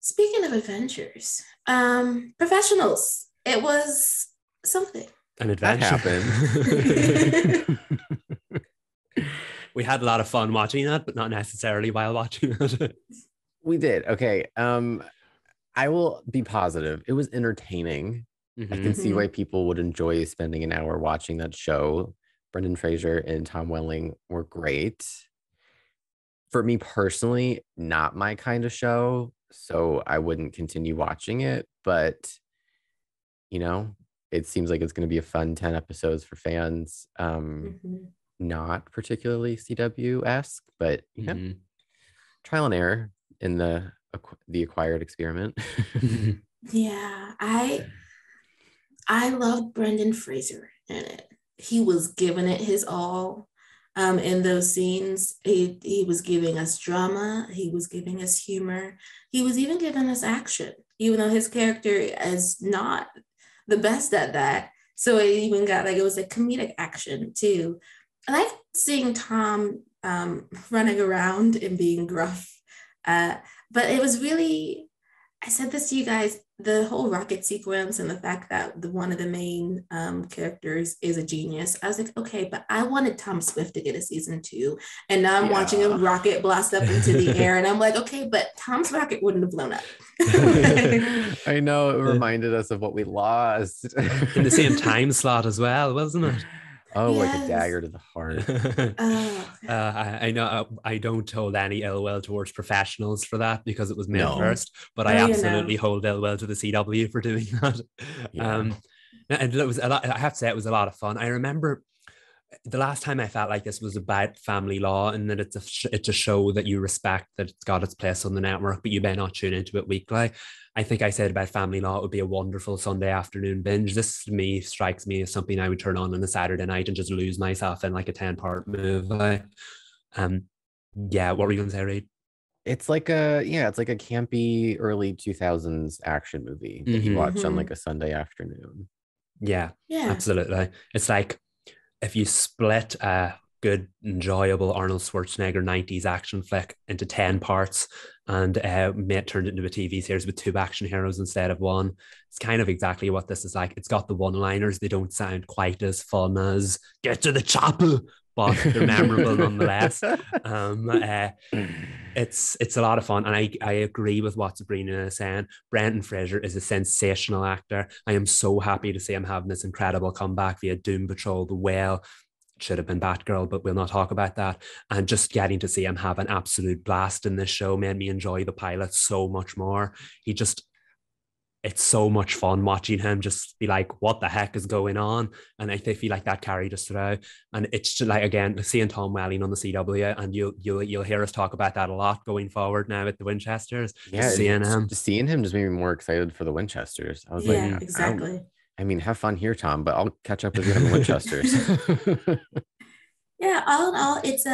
[SPEAKER 1] speaking of adventures, professionals, it was something.
[SPEAKER 2] An adventure.
[SPEAKER 3] That happened.
[SPEAKER 2] We had a lot of fun watching that, but not necessarily while watching it.
[SPEAKER 3] We did. Okay. I will be positive. It was entertaining. I can see why people would enjoy spending an hour watching that show. Brendan Fraser and Tom Welling were great. For me personally, not my kind of show, so I wouldn't continue watching it. But, you know, it seems like it's going to be a fun 10 episodes for fans. Not particularly CW-esque, but trial and error in the acquired experiment.
[SPEAKER 1] Yeah, I loved Brendan Fraser in it. He was giving it his all in those scenes. He was giving us drama. He was giving us humor. He was even giving us action, even though his character is not the best at that. So it even got it was like comedic action too. I like seeing Tom running around and being gruff. But it was really, I said this to you guys, the whole rocket sequence and the fact that one of the main characters is a genius. I was like, okay, but I wanted Tom Swift to get a season 2. And now I'm watching a rocket blast up into the air. And I'm like, okay, but Tom's rocket wouldn't have blown up.
[SPEAKER 3] I know, it reminded us of what we lost.
[SPEAKER 2] In the same time slot as well, wasn't it?
[SPEAKER 3] Oh, yes. Like a dagger to the heart.
[SPEAKER 2] I know I don't hold any ill will towards professionals for that because it was made first, but I absolutely hold ill will to the CW for doing that. And it was a lot. I have to say, it was a lot of fun. I remember the last time I felt like this was about family law, and that it's a show that you respect, that it's got its place on the network, but you may not tune into it weekly. I think I said about family law, it would be a wonderful Sunday afternoon binge. This to me strikes me as something I would turn on a Saturday night and just lose myself in like a 10-part movie. What were you going to say, Reed?
[SPEAKER 3] It's like a campy early 2000s action movie that you watch on like a Sunday afternoon.
[SPEAKER 2] Yeah, absolutely. It's like if you split a good, enjoyable Arnold Schwarzenegger 90s action flick into 10 parts and turned it into a TV series with 2 action heroes instead of 1. It's kind of exactly what this is like. It's got the one-liners. They don't sound quite as fun as "get to the chopper," but they're memorable nonetheless. It's a lot of fun, and I agree with what Sabrina is saying. Brendan Fraser is a sensational actor. I am so happy to see him having this incredible comeback via Doom Patrol, The Whale. Should have been Batgirl, but we'll not talk about that. And just getting to see him have an absolute blast in this show made me enjoy the pilot so much more. It's so much fun watching him just be like, what the heck is going on? And I feel like that carried us through. And it's just like, again, seeing Tom Welling on the CW, and you'll hear us talk about that a lot going forward now with the Winchesters.
[SPEAKER 3] Yeah, seeing him just made me more excited for the Winchesters. I was like,
[SPEAKER 1] exactly.
[SPEAKER 3] I mean, have fun here, Tom, but I'll catch up with you on the Winchesters.
[SPEAKER 1] Yeah, all in all, it's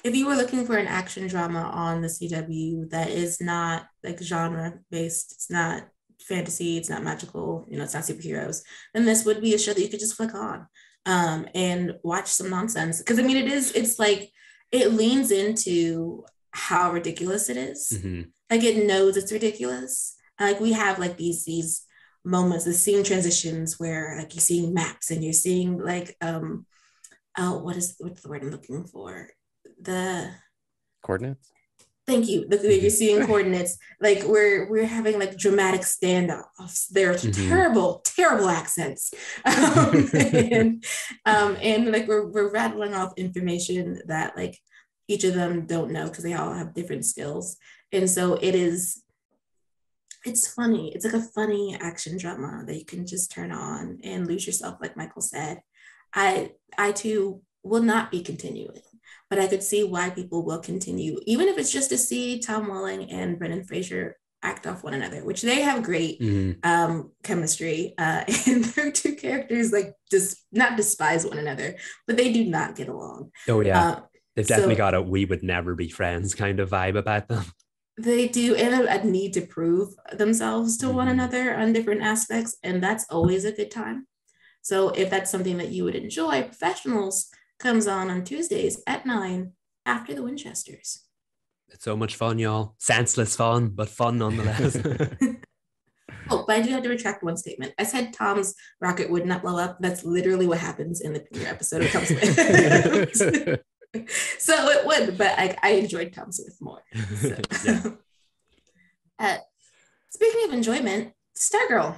[SPEAKER 1] if you were looking for an action drama on the CW that is not like genre based, it's not fantasy, it's not magical, it's not superheroes, then this would be a show that you could just flick on and watch some nonsense. Because I mean, it's like it leans into how ridiculous it is. Like it knows it's ridiculous. Like we have like these moments, the scene transitions where like you're seeing maps and you're seeing like what's the word I'm looking for? The
[SPEAKER 3] coordinates?
[SPEAKER 1] Thank you. You're seeing coordinates. Like we're having like dramatic standoffs. They're terrible, terrible accents, and like we're rattling off information that like each of them don't know because they all have different skills, and so it's funny. It's like a funny action drama that you can just turn on and lose yourself, like Michael said. I too will not be continuing, but I could see why people will continue, even if it's just to see Tom Welling and Brendan Fraser act off one another, which they have great chemistry. And their two characters like just not despise one another, but they do not get along.
[SPEAKER 2] Oh yeah, they've definitely got a "we would never be friends" kind of vibe about them.
[SPEAKER 1] They do, and a need to prove themselves to one another on different aspects, and that's always a good time. So if that's something that you would enjoy, Professionals comes on Tuesdays at 9 after the Winchesters.
[SPEAKER 2] It's so much fun, y'all. Senseless fun, but fun nonetheless.
[SPEAKER 1] Oh, but I do have to retract one statement. I said Tom's rocket would not blow up. That's literally what happens in the premiere episode of Tom Smith. So it would, but I enjoyed Tom Smith more. So. Speaking of enjoyment, Stargirl.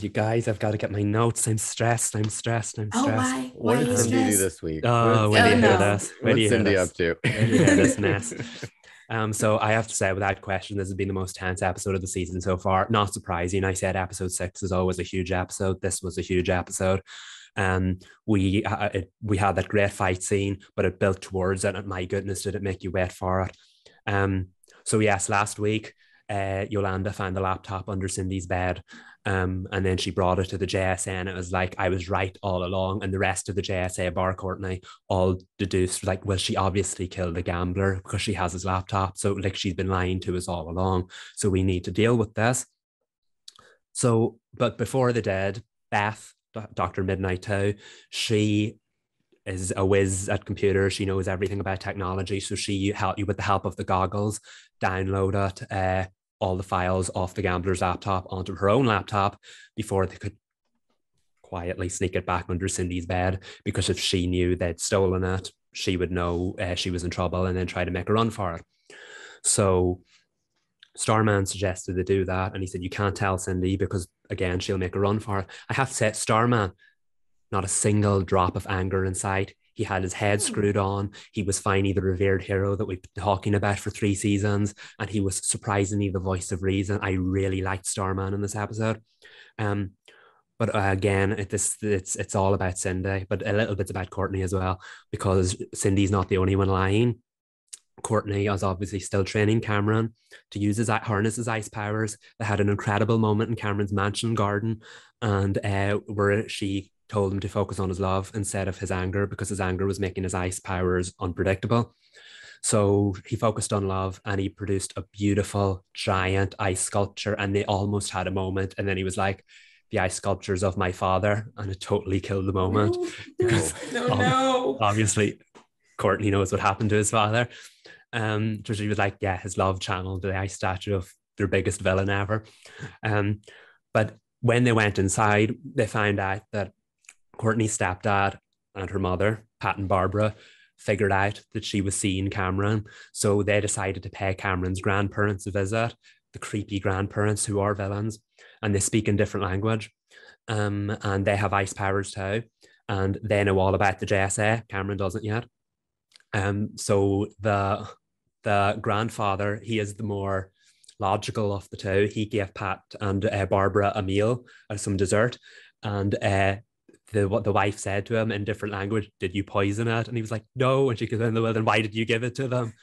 [SPEAKER 3] You guys, I've got to get my notes. I'm stressed.
[SPEAKER 1] Oh, why?
[SPEAKER 3] What did Cindy do this week?
[SPEAKER 2] Oh, where do you hear this?
[SPEAKER 3] What's Cindy up to?
[SPEAKER 2] Where do you hear this mess? So I have to say, without question, this has been the most tense episode of the season so far. Not surprising. I said episode 6 is always a huge episode. This was a huge episode. We had that great fight scene, but it built towards it. And my goodness, did it make you wait for it? So yes, last week, Yolanda found the laptop under Cindy's bed. And then she brought it to the JSA, and it was like, I was right all along. And the rest of the JSA, bar Courtney, all deduced like, well, she obviously killed the gambler because she has his laptop. So like, she's been lying to us all along. So we need to deal with this. So, but before the dead, Beth, Dr. Midnight 2, she is a whiz at computers. She knows everything about technology. So she helped you with the help of the goggles, download it, all the files off the gambler's laptop onto her own laptop before they could quietly sneak it back under Cindy's bed, because if she knew they'd stolen it, she would know she was in trouble and then try to make a run for it. So Starman suggested they do that, and he said, you can't tell Cindy because, again, she'll make a run for it. I have to say, Starman, not a single drop of anger in sight. He had his head screwed on. He was finally the revered hero that we've been talking about for 3 seasons. And he was surprisingly the voice of reason. I really liked Starman in this episode. But again, it's all about Cindy, but a little bit about Courtney as well, because Cindy's not the only one lying. Courtney is obviously still training Cameron to use harness his ice powers. They had an incredible moment in Cameron's mansion garden, and where she told him to focus on his love instead of his anger, because his anger was making his ice powers unpredictable. So he focused on love, and he produced a beautiful giant ice sculpture, and they almost had a moment, and then he was like, the ice sculptures of my father, and it totally killed the moment. Because obviously Courtney knows what happened to his father. So she was like, yeah, his love channeled the ice statue of their biggest villain ever. But when they went inside, they found out that Courtney's stepdad and her mother, Pat and Barbara, figured out that she was seeing Cameron. So they decided to pay Cameron's grandparents a visit, the creepy grandparents who are villains, and they speak in different language. And they have ice powers too. And they know all about the JSA. Cameron doesn't yet. So the grandfather, he is the more logical of the two. He gave Pat and Barbara a meal or some dessert. And the wife said to him in different language, did you poison it? And he was like, no. And she goes, well, then why did you give it to them?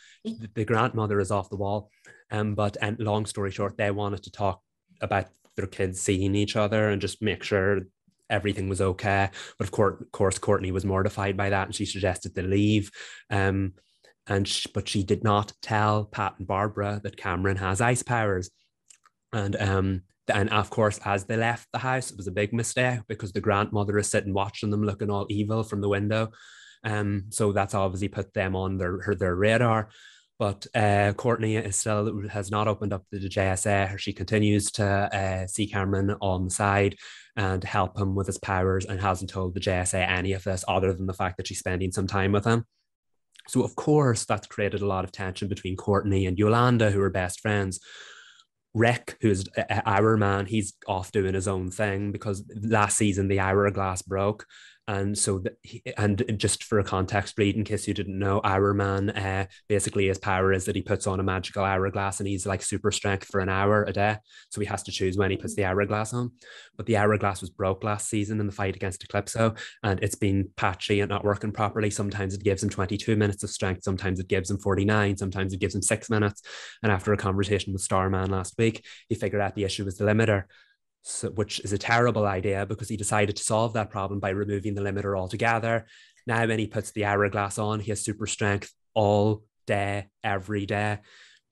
[SPEAKER 2] The grandmother is off the wall. But long story short, they wanted to talk about their kids seeing each other and just make sure everything was okay. But of course, Courtney was mortified by that, and she suggested they leave. But she did not tell Pat and Barbara that Cameron has ice powers. And of course, as they left the house, it was a big mistake, because the grandmother is sitting watching them looking all evil from the window. So that's obviously put them on their radar. But Courtney has not opened up to the JSA. She continues to see Cameron on the side and help him with his powers, and hasn't told the JSA any of this other than the fact that she's spending some time with him. So, of course, that's created a lot of tension between Courtney and Yolanda, who are best friends. Rick, who's our man, he's off doing his own thing because last season the hourglass broke. And so, and just for a context, Reed, in case you didn't know, our man, basically his power is that he puts on a magical hourglass and he's like super strength for an hour a day. So he has to choose when he puts the hourglass on. But the hourglass was broke last season in the fight against Eclipso, and it's been patchy and not working properly. Sometimes it gives him 22 minutes of strength, sometimes it gives him 49, sometimes it gives him 6 minutes. And after a conversation with Starman last week, he figured out the issue was the limiter. So, which is a terrible idea because he decided to solve that problem by removing the limiter altogether. Now, when he puts the hourglass on, he has super strength all day, every day,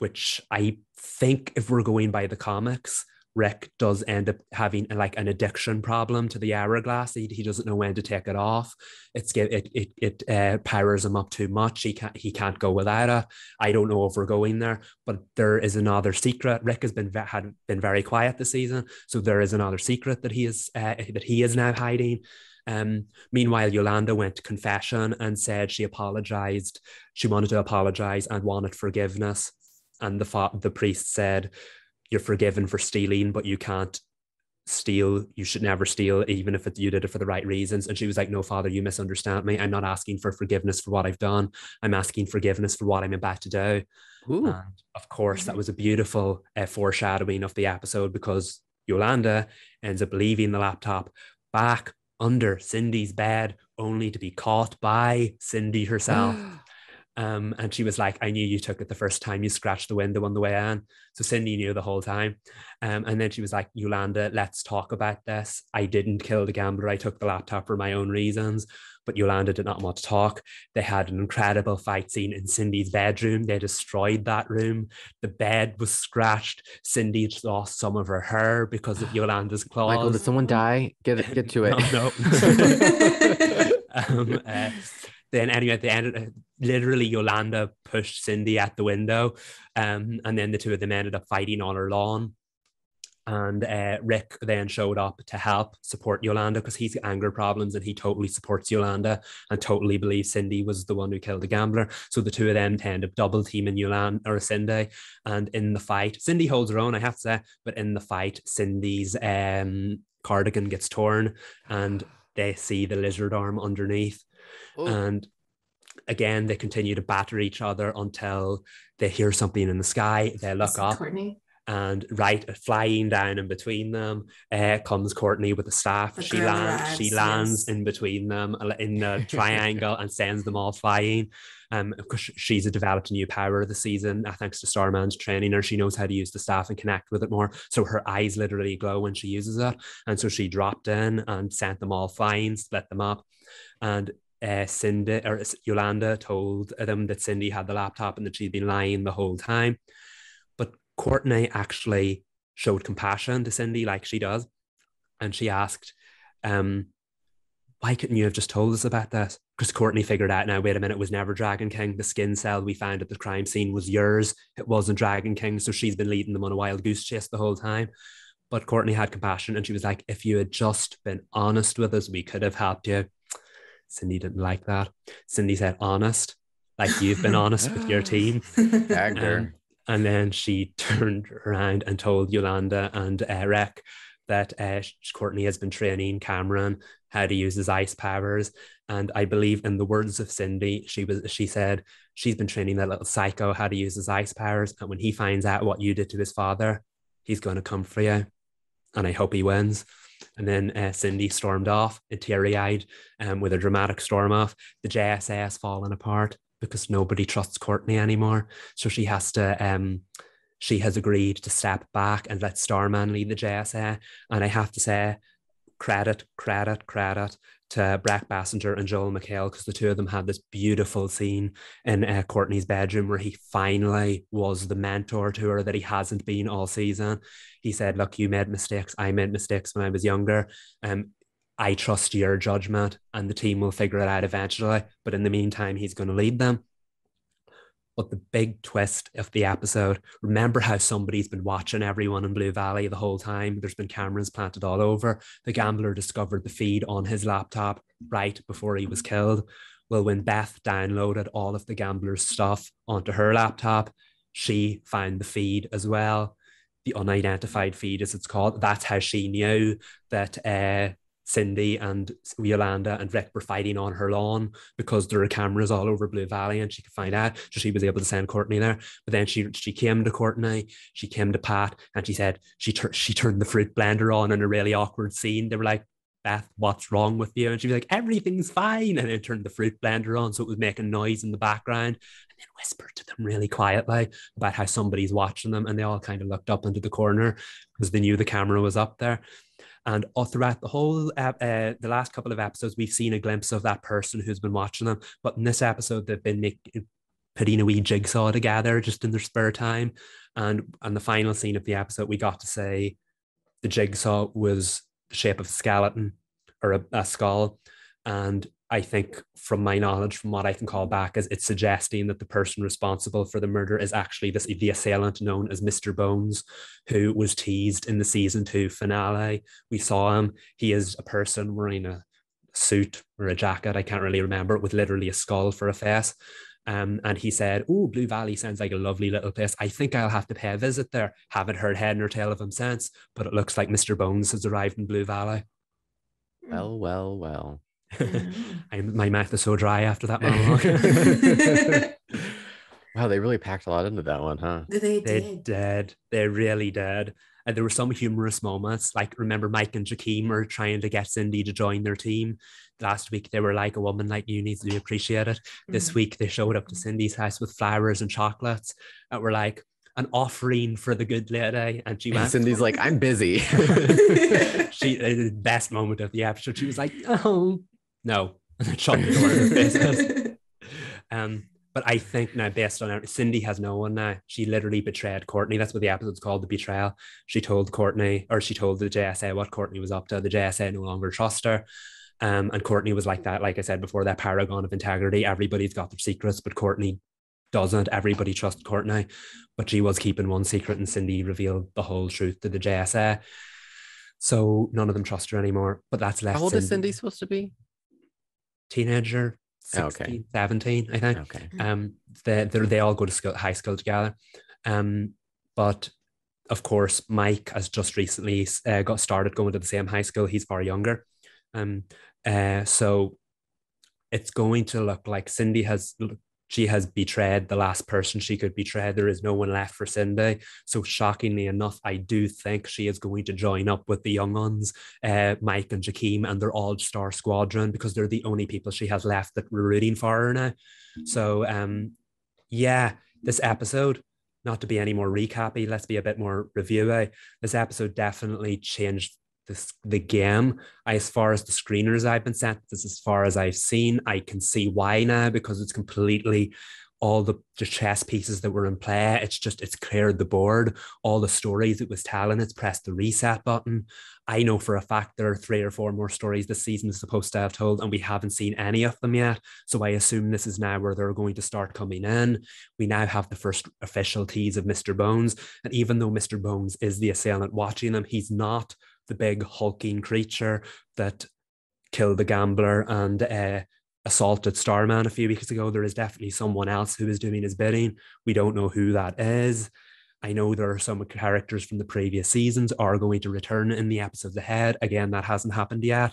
[SPEAKER 2] which I think if we're going by the comics, Rick does end up having like an addiction problem to the hourglass. He doesn't know when to take it off. It powers him up too much. He can't go without it. I don't know if we're going there, but there is another secret. Rick has been very quiet this season, so there is another secret that he is now hiding. Meanwhile, Yolanda went to confession and said she apologized. She wanted to apologize and wanted forgiveness. And the priest said, "You're forgiven for stealing, but you can't steal. You should never steal, even if you did it for the right reasons." And she was like, "No, Father, you misunderstand me. I'm not asking for forgiveness for what I've done. I'm asking forgiveness for what I'm about to do."
[SPEAKER 3] Ooh.
[SPEAKER 2] And of course, that was a beautiful foreshadowing of the episode because Yolanda ends up leaving the laptop back under Cindy's bed, only to be caught by Cindy herself. And she was like, "I knew you took it the first time you scratched the window on the way in." So Cindy knew the whole time. And then she was like, "Yolanda, let's talk about this. I didn't kill the gambler. I took the laptop for my own reasons." But Yolanda did not want to talk. They had an incredible fight scene in Cindy's bedroom. They destroyed that room. The bed was scratched. Cindy lost some of her hair because of Yolanda's claws.
[SPEAKER 3] Michael, did someone die? Get to it.
[SPEAKER 2] No. Then anyway, they ended literally Yolanda pushed Cindy at the window, and then the two of them ended up fighting on her lawn. And Rick then showed up to help support Yolanda because he's got anger problems and he totally supports Yolanda and totally believes Cindy was the one who killed the gambler. So the two of them end up double teaming Yolanda or Cindy. And in the fight, Cindy holds her own, I have to say, but in the fight, Cindy's cardigan gets torn and they see the lizard arm underneath. Oh. And again, they continue to batter each other until they hear something in the sky. They look up. Courtney. And flying down in between them comes Courtney with a staff. She lands in between them in the triangle and sends them all flying. Because she's developed a new power this season, thanks to Starman's training her. She knows how to use the staff and connect with it more. So her eyes literally glow when she uses it. And so she dropped in and sent them all flying, split them up. And Yolanda told them that Cindy had the laptop and that she'd been lying the whole time. But Courtney actually showed compassion to Cindy like she does. And she asked, "Why couldn't you have just told us about this?" Because Courtney figured out now, wait a minute, it was never Dragon King. The skin cell we found at the crime scene was yours. It wasn't Dragon King. So she's been leading them on a wild goose chase the whole time. But Courtney had compassion and she was like, "If you had just been honest with us, we could have helped you." Cindy didn't like that. Cindy said, "Honest, like you've been honest with your team." And then she turned around and told Yolanda and Rick that Courtney has been training Cameron how to use his ice powers. And I believe in the words of Cindy, she said she's been training that little psycho how to use his ice powers. And when he finds out what you did to his father, he's going to come for you. And I hope he wins. And then Cindy stormed off, teary-eyed, with a dramatic storm off. The JSA has fallen apart because nobody trusts Courtney anymore. So she has agreed to step back and let Starman lead the JSA. And I have to say, credit to Brack Bassinger and Joel McHale, because the two of them had this beautiful scene in Courtney's bedroom where he finally was the mentor to her that he hasn't been all season. He said, "Look, you made mistakes. I made mistakes when I was younger. I trust your judgment and the team will figure it out eventually. But in the meantime, he's going to lead them." But the big twist of the episode, remember how somebody's been watching everyone in Blue Valley the whole time? There's been cameras planted all over. The gambler discovered the feed on his laptop right before he was killed. Well, when Beth downloaded all of the gamblers' stuff onto her laptop, she found the feed as well, the unidentified feed, as it's called. That's how she knew that Cindy and Yolanda and Rick were fighting on her lawn, because there are cameras all over Blue Valley and she could find out. So she was able to send Courtney there. But then she came to Courtney, she came to Pat, and she said she turned the fruit blender on in a really awkward scene. They were like, Beth, what's wrong with you? And she'd be like, everything's fine. And then turned the fruit blender on, so it was making noise in the background, and then whispered to them really quietly about how somebody's watching them. And they all kind of looked up into the corner because they knew the camera was up there. And all throughout the whole, the last couple of episodes, we've seen a glimpse of that person who's been watching them. But in this episode, they've been putting a wee jigsaw together just in their spare time. And the final scene of the episode, we got to say the jigsaw was the shape of a skeleton or a skull. And I think, from my knowledge, from what I can call back, is it's suggesting that the person responsible for the murder is actually the assailant known as Mr. Bones, who was teased in the season 2 finale. We saw him. He is a person wearing a suit or a jacket, I can't really remember, with literally a skull for a face. And he said, oh, Blue Valley sounds like a lovely little place. I think I'll have to pay a visit there. Haven't heard head nor tail of him since, but it looks like Mr. Bones has arrived in Blue Valley.
[SPEAKER 3] Well, well, well.
[SPEAKER 2] My mouth is so dry after that monologue.
[SPEAKER 3] Wow, they really packed a lot into that one, huh?
[SPEAKER 1] They
[SPEAKER 2] did. They really did. And there were some humorous moments. Like, remember Mike and Jakeem are trying to get Cindy to join their team. Last week, they were like, a woman like you needs to be appreciated. This week, they showed up to Cindy's house with flowers and chocolates that were like an offering for the good lady. And she went,
[SPEAKER 3] Cindy's like, I'm busy.
[SPEAKER 2] The best moment of the episode, she was like, oh, no. And then shut the door in her face. But I think now, based on it, Cindy has no one now. She literally betrayed Courtney. That's what the episode's called, the betrayal. She told Courtney, or she told the JSA what Courtney was up to. The JSA no longer trust her. And Courtney was like that, like I said before, that paragon of integrity. Everybody's got their secrets, but Courtney doesn't. Everybody trusts Courtney. But she was keeping one secret, and Cindy revealed the whole truth to the JSA. So none of them trust her anymore. But that's left.
[SPEAKER 3] How old is Cindy supposed to be?
[SPEAKER 2] Teenager. 16,
[SPEAKER 3] okay.
[SPEAKER 2] 17, I think.
[SPEAKER 3] Okay.
[SPEAKER 2] They all go to high school together. But of course, Mike has just recently got started going to the same high school. He's far younger. So it's going to look like Cindy has betrayed the last person she could betray. There is no one left for Cindy. So shockingly enough, I do think she is going to join up with the young ones, Mike and Jakeem, and they're all Star Squadron, because they're the only people she has left that we're rooting for her now. So this episode, not to be any more recappy, let's be a bit more reviewy. This episode definitely changed the game. As far as the screeners I've been sent, this as far as I've seen, I can see why now, because it's completely all the chess pieces that were in play. It's cleared the board. All the stories it was telling, it's pressed the reset button. I know for a fact there are 3 or 4 more stories this season is supposed to have told, and we haven't seen any of them yet. So I assume this is now where they're going to start coming in. We now have the first official tease of Mr. Bones. And even though Mr. Bones is the assailant watching them, he's not the big hulking creature that killed the gambler and assaulted Starman a few weeks ago. There is definitely someone else who is doing his bidding. We don't know who that is. I know there are some characters from the previous seasons are going to return in the episodes ahead. Again, that hasn't happened yet.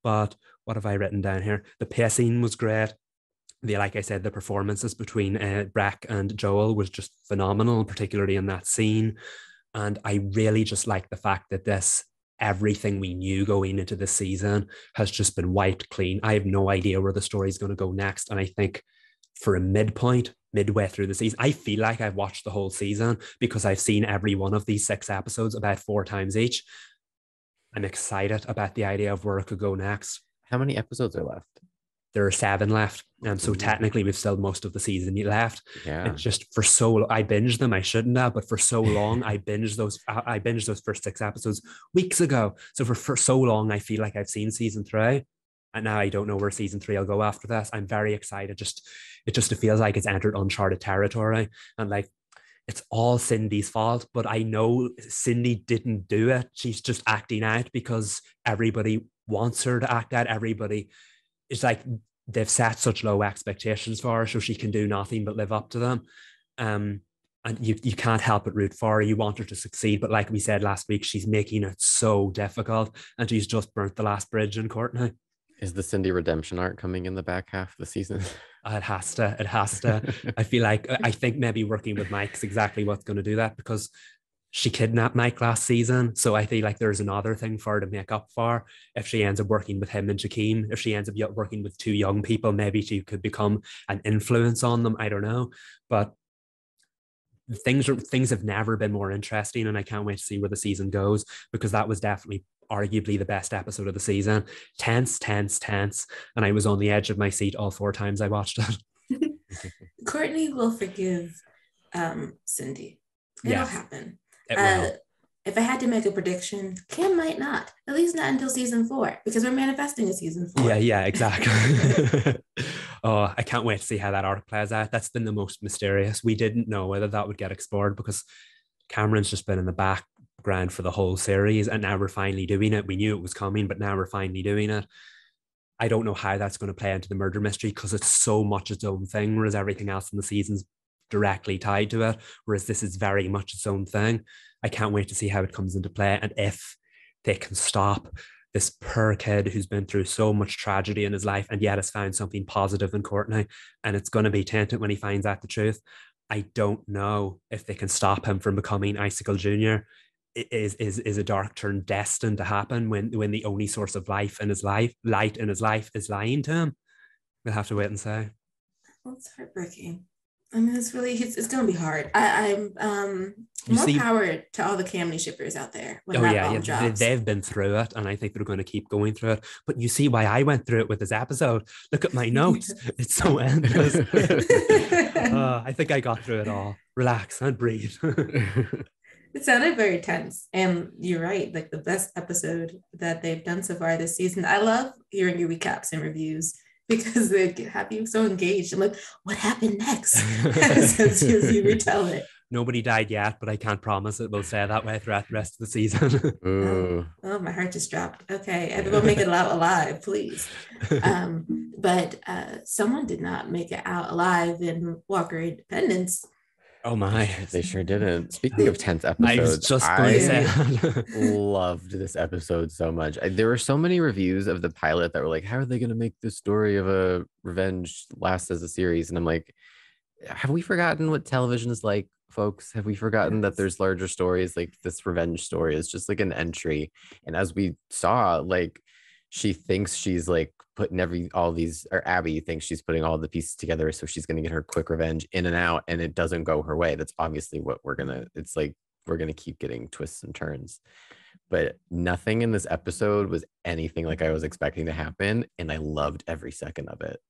[SPEAKER 2] But what have I written down here? The pacing was great. Like I said, the performances between Breck and Joel was just phenomenal, particularly in that scene. And I really just like the fact that everything we knew going into the season has just been wiped clean. I have no idea where the story is going to go next. And I think for a midway through the season, I feel like I've watched the whole season because I've seen every one of these 6 episodes about 4 times each. I'm excited about the idea of where it could go next.
[SPEAKER 3] How many episodes are left?
[SPEAKER 2] There are 7 left. And so technically we've still most of the season left.
[SPEAKER 3] Yeah.
[SPEAKER 2] It's just for so I binged them. I shouldn't have, but for so long I binged those first 6 episodes weeks ago. So for so long I feel like I've seen season 3. And now I don't know where season 3 will go after this. I'm very excited. It feels like it's entered uncharted territory. And like, it's all Cindy's fault, but I know Cindy didn't do it. She's just acting out because everybody wants her to act out. Everybody, it's like they've set such low expectations for her, so she can do nothing but live up to them. And you can't help but root for her. You want her to succeed, but like we said last week, she's making it so difficult, and she's just burnt the last bridge in Courtney.
[SPEAKER 3] Is the Cindy redemption arc coming in the back half of the season?
[SPEAKER 2] It has to. I think maybe working with Mike's exactly what's going to do that, because she kidnapped Mike last season. So I feel like there's another thing for her to make up for. If she ends up working with him and Jakeem, if she ends up working with two young people, maybe she could become an influence on them. I don't know. But things have never been more interesting, and I can't wait to see where the season goes, because that was definitely arguably the best episode of the season. Tense, and I was on the edge of my seat all 4 times I watched it.
[SPEAKER 1] Courtney will forgive Cindy. It'll happen.
[SPEAKER 2] It will.
[SPEAKER 1] If I had to make a prediction, Kim might not, at least not until season 4, because we're manifesting a season 4.
[SPEAKER 2] Yeah, exactly. Oh, I can't wait to see how that arc plays out. That's been the most mysterious. We didn't know whether that would get explored, because Cameron's just been in the background for the whole series, and now we're finally doing it. We knew it was coming, but now we're finally doing it. I don't know how that's going to play into the murder mystery, because it's so much its own thing, whereas everything else in the season's directly tied to it, whereas this is very much its own thing. I can't wait to see how it comes into play, and if they can stop this poor kid who's been through so much tragedy in his life and yet has found something positive in Courtney, and it's going to be tainted when he finds out the truth. I don't know if they can stop him from becoming Icicle Jr. Is a dark turn destined to happen when the only source of light in his life is lying to him? We'll have to wait and see.
[SPEAKER 1] Well, it's heartbreaking. I mean, it's going to be hard. I'm more power to all the Camney shippers out there.
[SPEAKER 2] They've been through it, and I think they're going to keep going through it. But you see why I went through it with this episode. Look at my notes. It's so endless. I think I got through it all. Relax and breathe.
[SPEAKER 1] It sounded very tense, and you're right. Like, the best episode that they've done so far this season. I love hearing your recaps and reviews, because they have you so engaged. I'm like, what happened next? As you retell it.
[SPEAKER 2] Nobody died yet, but I can't promise it will stay that way throughout the rest of the season.
[SPEAKER 1] Oh, my heart just dropped. Okay, everyone make it out alive, please. But someone did not make it out alive in Walker Independence.
[SPEAKER 2] Oh my,
[SPEAKER 3] they sure didn't. Speaking of tense episodes,
[SPEAKER 2] I was just going to say,
[SPEAKER 3] loved this episode so much. There were so many reviews of the pilot that were like, how are they going to make the story of a revenge last as a series? And I'm like, have we forgotten what television is like, folks? Have we forgotten that there's larger stories? Like, this revenge story is just like an entry. And as we saw, like, she thinks she's like putting Abby thinks she's putting all the pieces together, so she's going to get her quick revenge in and out, and it doesn't go her way. That's obviously what we're going to keep getting twists and turns. But nothing in this episode was anything like I was expecting to happen, and I loved every second of it.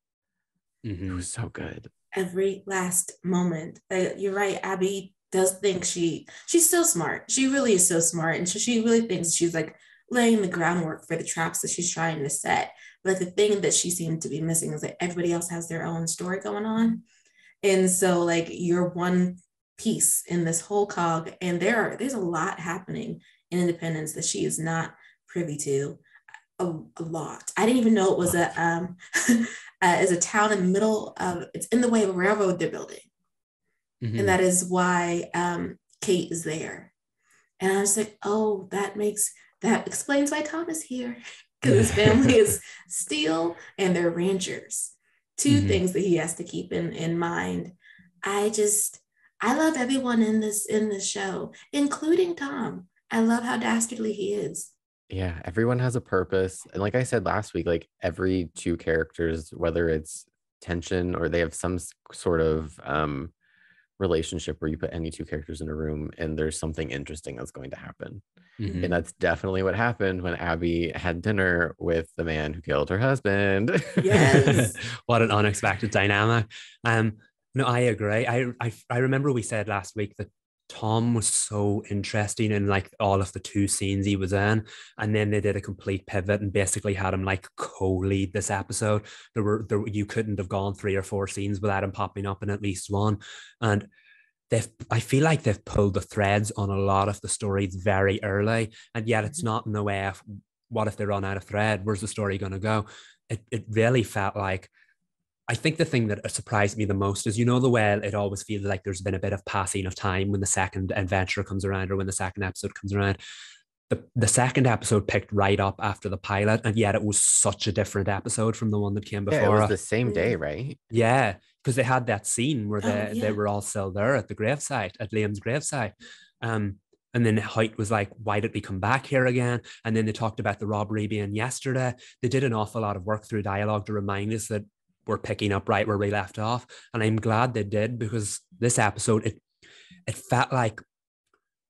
[SPEAKER 3] Mm-hmm. It was so good.
[SPEAKER 1] Every last moment. You're right. Abby does think she's so smart. She really is so smart, and so she really thinks she's like laying the groundwork for the traps that she's trying to set. But the thing that she seemed to be missing is that everybody else has their own story going on. And so, like, you're one piece in this whole cog, and there's a lot happening in Independence that she is not privy to. A lot. I didn't even know it was a town in the middle of, it's in the way of a railroad they're building. Mm-hmm. And that is why Kate is there. And I was like, oh, that explains why Tom is here, because his family is steel and they're ranchers. Two things that he has to keep in mind. I love everyone in this show, including Tom. I love how dastardly he is.
[SPEAKER 3] Yeah, everyone has a purpose. And like I said last week, like, every 2 characters, whether it's tension or they have some sort of relationship where you put any 2 characters in a room and there's something interesting that's going to happen. Mm-hmm. And that's definitely what happened when Abby had dinner with the man who killed her husband.
[SPEAKER 1] Yes.
[SPEAKER 2] What an unexpected dynamic. No, I agree. I remember we said last week that Tom was so interesting in like all of the 2 scenes he was in, and then they did a complete pivot and basically had him like co-lead this episode. You couldn't have gone 3 or 4 scenes without him popping up in at least one. And I feel like they've pulled the threads on a lot of the stories very early, and yet it's not in the way of what if they run out of thread? Where's the story going to go? It really felt like I think the thing that surprised me the most is, you know, the way it always feels like there's been a bit of passing of time when the second adventure comes around or when the second episode comes around. The second episode picked right up after the pilot, and yet it was such a different episode from the one that came
[SPEAKER 3] Yeah, it
[SPEAKER 2] before
[SPEAKER 3] was
[SPEAKER 2] it.
[SPEAKER 3] the same day, right?
[SPEAKER 2] Yeah, because they had that scene where they
[SPEAKER 1] yeah.
[SPEAKER 2] were all still there at the gravesite, at Liam's gravesite. And then Hoyt was like, why did we come back here again? And then they talked about the robbery being yesterday. They did an awful lot of work through dialogue to remind us that we're picking up right where we left off. And I'm glad they did, because this episode, it felt like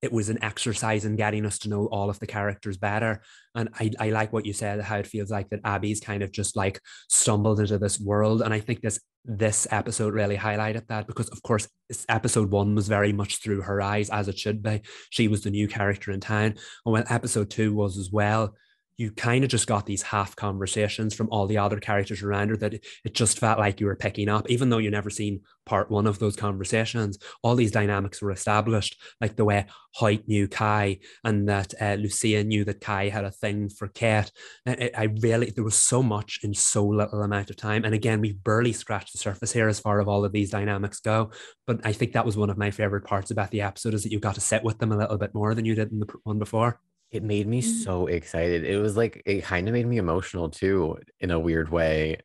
[SPEAKER 2] it was an exercise in getting us to know all of the characters better. And I like what you said, how it feels like that Abby's kind of just like stumbled into this world. And I think this episode really highlighted that, because of course episode 1 was very much through her eyes, as it should be. She was the new character in town. And when episode 2 was as well, you kind of just got these half conversations from all the other characters around her that it just felt like you were picking up, even though you never seen part 1 of those conversations. All these dynamics were established, like the way Hoyt knew Kai, and that Lucia knew that Kai had a thing for Kate. There was so much in so little amount of time. And again, we've barely scratched the surface here as far as all of these dynamics go. But I think that was one of my favorite parts about the episode, is that you got to sit with them a little bit more than you did in the one before.
[SPEAKER 3] It made me so excited. It was like, it kind of made me emotional too, in a weird way,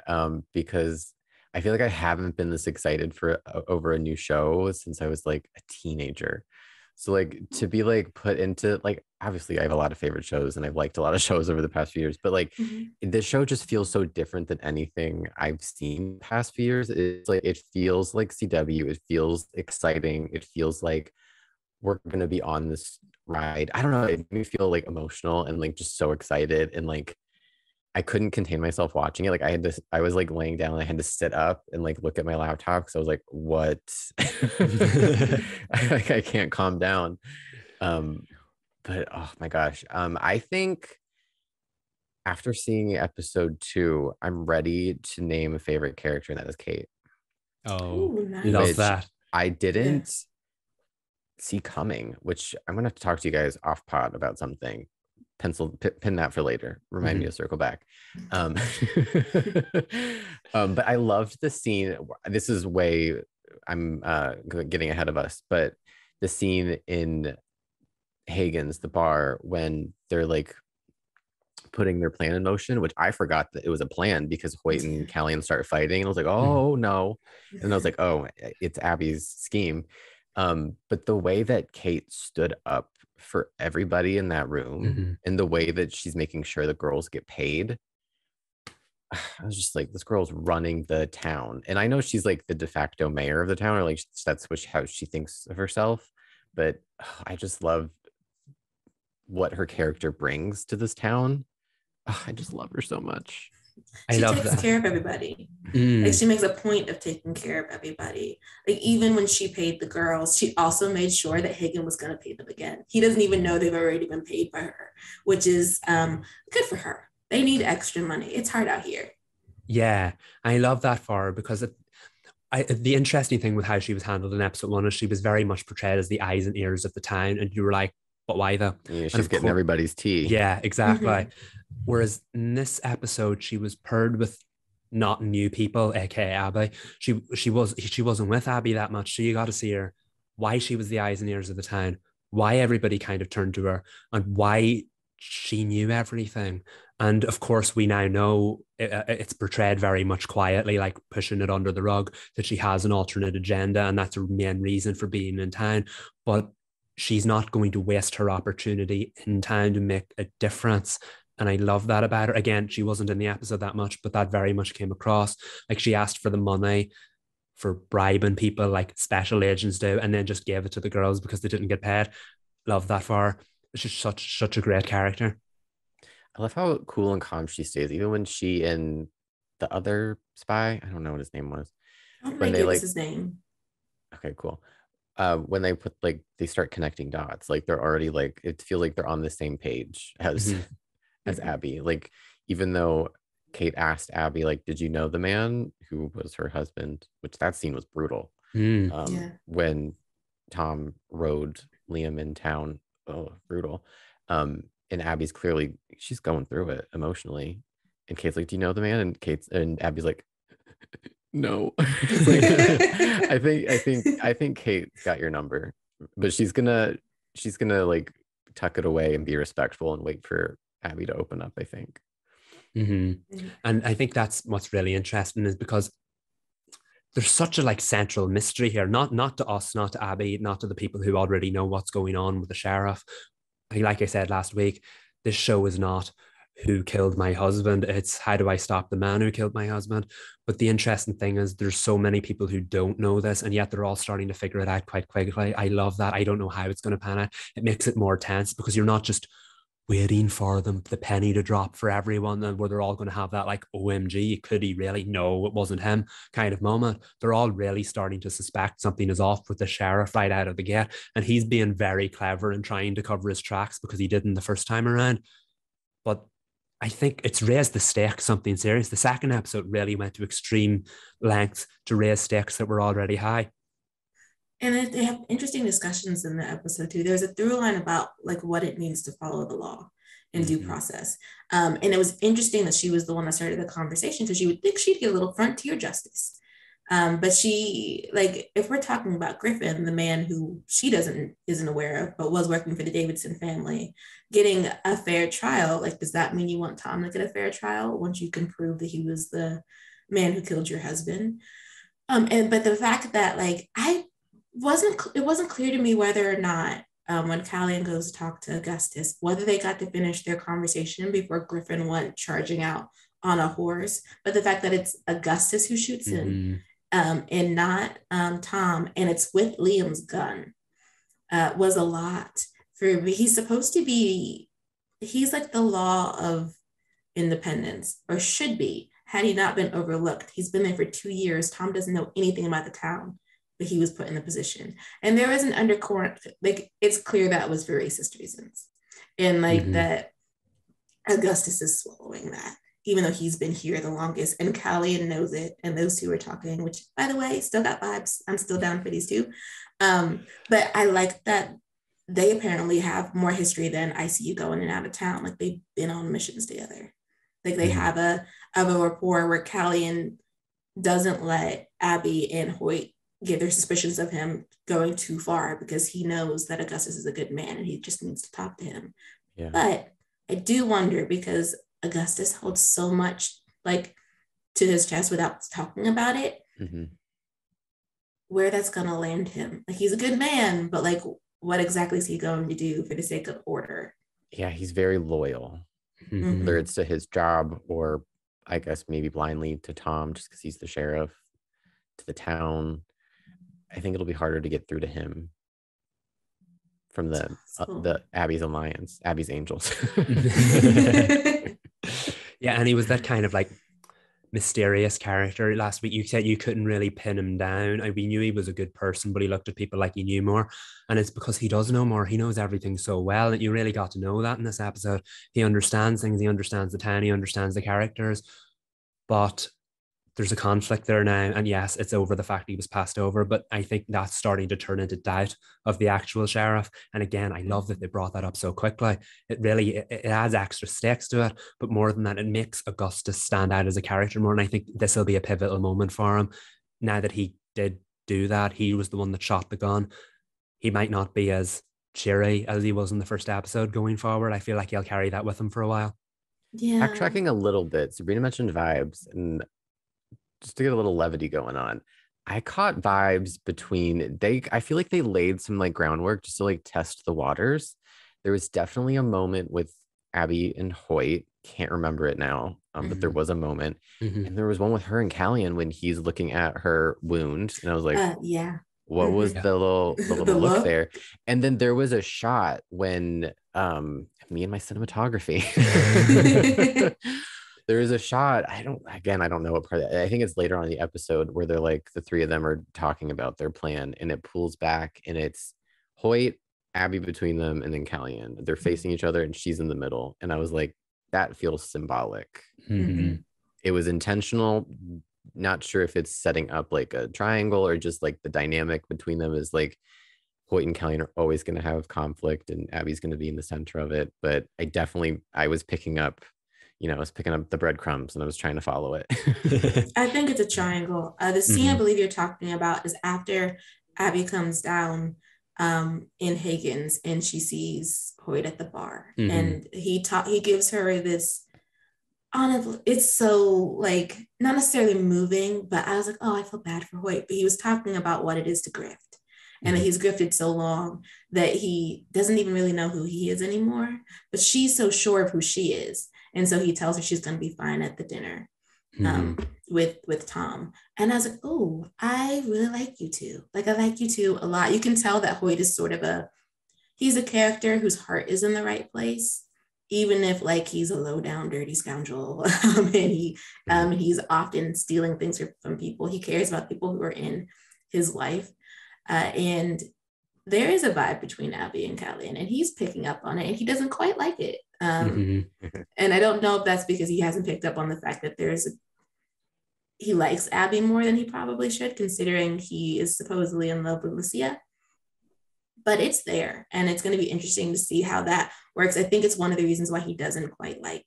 [SPEAKER 3] because I feel like I haven't been this excited for over a new show since I was like a teenager. So like to be like put into, like, obviously I have a lot of favorite shows and I've liked a lot of shows over the past few years, but like this show just feels so different than anything I've seen the past few years. It's like, it feels like CW. It feels exciting. It feels like we're going to be on this ride. I don't know, it made me feel like emotional and like just so excited, and like I couldn't contain myself watching it. Like I was like laying down and I had to sit up and like look at my laptop, because I was like, what? I can't calm down. But oh my gosh, I think after seeing episode 2, I'm ready to name a favorite character, and that is Kate.
[SPEAKER 2] Oh,
[SPEAKER 1] Ooh, nice.
[SPEAKER 2] love that.
[SPEAKER 3] I didn't see coming, which I'm gonna have to talk to you guys off pod about something. Pin that for later. Remind me to circle back. But I loved the scene. This is way, I'm getting ahead of us, but the scene in Hagen's, the bar, when they're like putting their plan in motion, which I forgot that it was a plan, because Hoyt and Callian start fighting, and I was like, oh no. And I was like, oh, it's Abby's scheme. But the way that Kate stood up for everybody in that room, and the way that she's making sure the girls get paid, I was just like, this girl's running the town. And I know she's like the de facto mayor of the town, or like that's how she thinks of herself. But I just love what her character brings to this town. I just love her so much.
[SPEAKER 1] She takes care of everybody. Like, she makes a point of taking care of everybody. Like, even when she paid the girls, she also made sure that Hagen was going to pay them again. He doesn't even know they've already been paid by her, which is good for her. They need extra money. It's hard out here.
[SPEAKER 2] Yeah, I love that for her, because the interesting thing with how she was handled in episode 1 is she was very much portrayed as the eyes and ears of the town, and you were like, but why though?
[SPEAKER 3] Yeah, she's getting everybody's tea.
[SPEAKER 2] Yeah, exactly. Whereas in this episode, she was paired with not new people, aka Abby. She wasn't with Abby that much, so you got to see her, why she was the eyes and ears of the town, why everybody kind of turned to her, and why she knew everything. And of course, we now know it's portrayed very much quietly, like pushing it under the rug, that she has an alternate agenda, and that's her main reason for being in town. But she's not going to waste her opportunity in town to make a difference. And I love that about her. Again, she wasn't in the episode that much, but that very much came across. Like, she asked for the money for bribing people like special agents do, and then just gave it to the girls because they didn't get paid. Love that for her. It's just such a great character.
[SPEAKER 3] I love how cool and calm she stays, even when she and the other spy, I don't know what his name was.
[SPEAKER 1] When they like his name.
[SPEAKER 3] Okay, cool. When they put like, they start connecting dots, like they're already like, it feels like they're on the same page as as Abby. Like, even though Kate asked Abby, like, did you know the man who was her husband? Which that scene was brutal. When Tom rode Liam in town. Oh, brutal. And Abby's clearly, she's going through it emotionally. And Kate's like, do you know the man? And Abby's like, No. I think Kate's got your number, but she's gonna like tuck it away and be respectful and wait for Abby to open up, I think.
[SPEAKER 2] And I think that's what's really interesting, is because there's such a like central mystery here, not to us, not to Abby, not to the people who already know what's going on with the sheriff. Like I said last week, this show is not who killed my husband, it's how do I stop the man who killed my husband. But the interesting thing is there's so many people who don't know this, and yet they're all starting to figure it out quite quickly. I love that. I don't know how it's going to pan out. It makes it more tense because you're not just waiting for the penny to drop for everyone, and where they're all going to have that like, OMG, could he really? No, it wasn't him kind of moment. They're all really starting to suspect something is off with the sheriff right out of the gate, and he's being very clever in trying to cover his tracks because he didn't the first time around. But I think it's raised the stakes something serious. The second episode really went to extreme lengths to raise stakes that were already high.
[SPEAKER 1] And they have interesting discussions in the episode too. There's a through line about like what it means to follow the law and due process. And it was interesting that she was the one that started the conversation, because you would think she'd get a little frontier justice. But she, like, if we're talking about Griffin, the man who she isn't aware of, but was working for the Davidson family, getting a fair trial, like, does that mean you want Tom to get a fair trial once you can prove that he was the man who killed your husband? But the fact that, like, it wasn't clear to me whether or not when Callian goes to talk to Augustus, whether they got to finish their conversation before Griffin went charging out on a horse. But the fact that it's Augustus who shoots him and not Tom, and it's with Liam's gun, was a lot for me. He's like the law of independence, or should be, had he not been overlooked. He's been there for 2 years. Tom doesn't know anything about the town, but he was put in the position. And there was an undercurrent, like, it's clear that was for racist reasons. And like that Augustus is swallowing that, even though he's been here the longest, and Callian knows it. And those two are talking, which, by the way, still got vibes. I'm still down for these two. But I like that they apparently have more history than ICU going in and out of town. Like, they've been on missions together. Like, they have a rapport where Callian doesn't let Abby and Hoyt get their suspicions of him going too far, because he knows that Augustus is a good man and he just needs to talk to him. Yeah. But I do wonder, because Augustus holds so much, like, to his chest without talking about it, where that's going to land him. Like, he's a good man, but like, what exactly is he going to do for the sake of order?
[SPEAKER 3] Yeah, he's very loyal, whether it's to his job or, I guess, maybe blindly to Tom just because he's the sheriff, to the town. I think it'll be harder to get through to him from the Abby's alliance, Abby's angels.
[SPEAKER 2] Yeah, and he was that kind of like mysterious character last week. You said you couldn't really pin him down. We knew he was a good person, but he looked at people like he knew more. And it's because he does know more. He knows everything so well that you really got to know that in this episode. He understands things. He understands the town. He understands the characters. But there's a conflict there now. And yes, it's over the fact he was passed over. But I think that's starting to turn into doubt of the actual sheriff. And again, I love that they brought that up so quickly. It really, it adds extra stakes to it. But more than that, it makes Augustus stand out as a character more. And I think this will be a pivotal moment for him. Now that he did do that, he was the one that shot the gun. He might not be as cheery as he was in the first episode going forward. I feel like he'll carry that with him for a while.
[SPEAKER 1] Yeah.
[SPEAKER 3] Backtracking a little bit, Sabrina mentioned vibes, and just to get a little levity going on, I caught vibes between I feel like they laid some like groundwork just to like test the waters. There was definitely a moment with Abby and Hoyt, can't remember it now, but there was a moment, and there was one with her and Callian when he's looking at her wound, and I was like,
[SPEAKER 1] yeah,
[SPEAKER 3] what was the little look there? And then there was a shot when me and my cinematography there is a shot, I don't know what part, I think it's later on in the episode, where they're like, the three of them are talking about their plan, and it pulls back and it's Hoyt, Abby between them, and then Callian. They're facing each other and she's in the middle, and I was like, that feels symbolic. It was intentional. Not sure if it's setting up like a triangle or just like the dynamic between them is like Hoyt and Callian are always going to have conflict and Abby's going to be in the center of it. But I was picking up, I was picking up the breadcrumbs and I was trying to follow it.
[SPEAKER 1] I think it's a triangle. The scene I believe you're talking about is after Abby comes down in Higgins and she sees Hoyt at the bar, and he gives her this. Honestly, it's so like not necessarily moving, but I was like, oh, I feel bad for Hoyt. But he was talking about what it is to grift, and that he's grifted so long that he doesn't even really know who he is anymore. But she's so sure of who she is, and so he tells her she's going to be fine at the dinner with Tom. And I was like, oh, I really like you two. Like, I like you two a lot. You can tell that Hoyt is sort of he's a character whose heart is in the right place, even if like he's a low down, dirty scoundrel, and he's often stealing things from people. He cares about people who are in his life. And there is a vibe between Abby and Callian, and he's picking up on it, and he doesn't quite like it. And I don't know if that's because he hasn't picked up on the fact that he likes Abby more than he probably should, considering he is supposedly in love with Lucia. But it's there, and it's going to be interesting to see how that works. I think it's one of the reasons why he doesn't quite like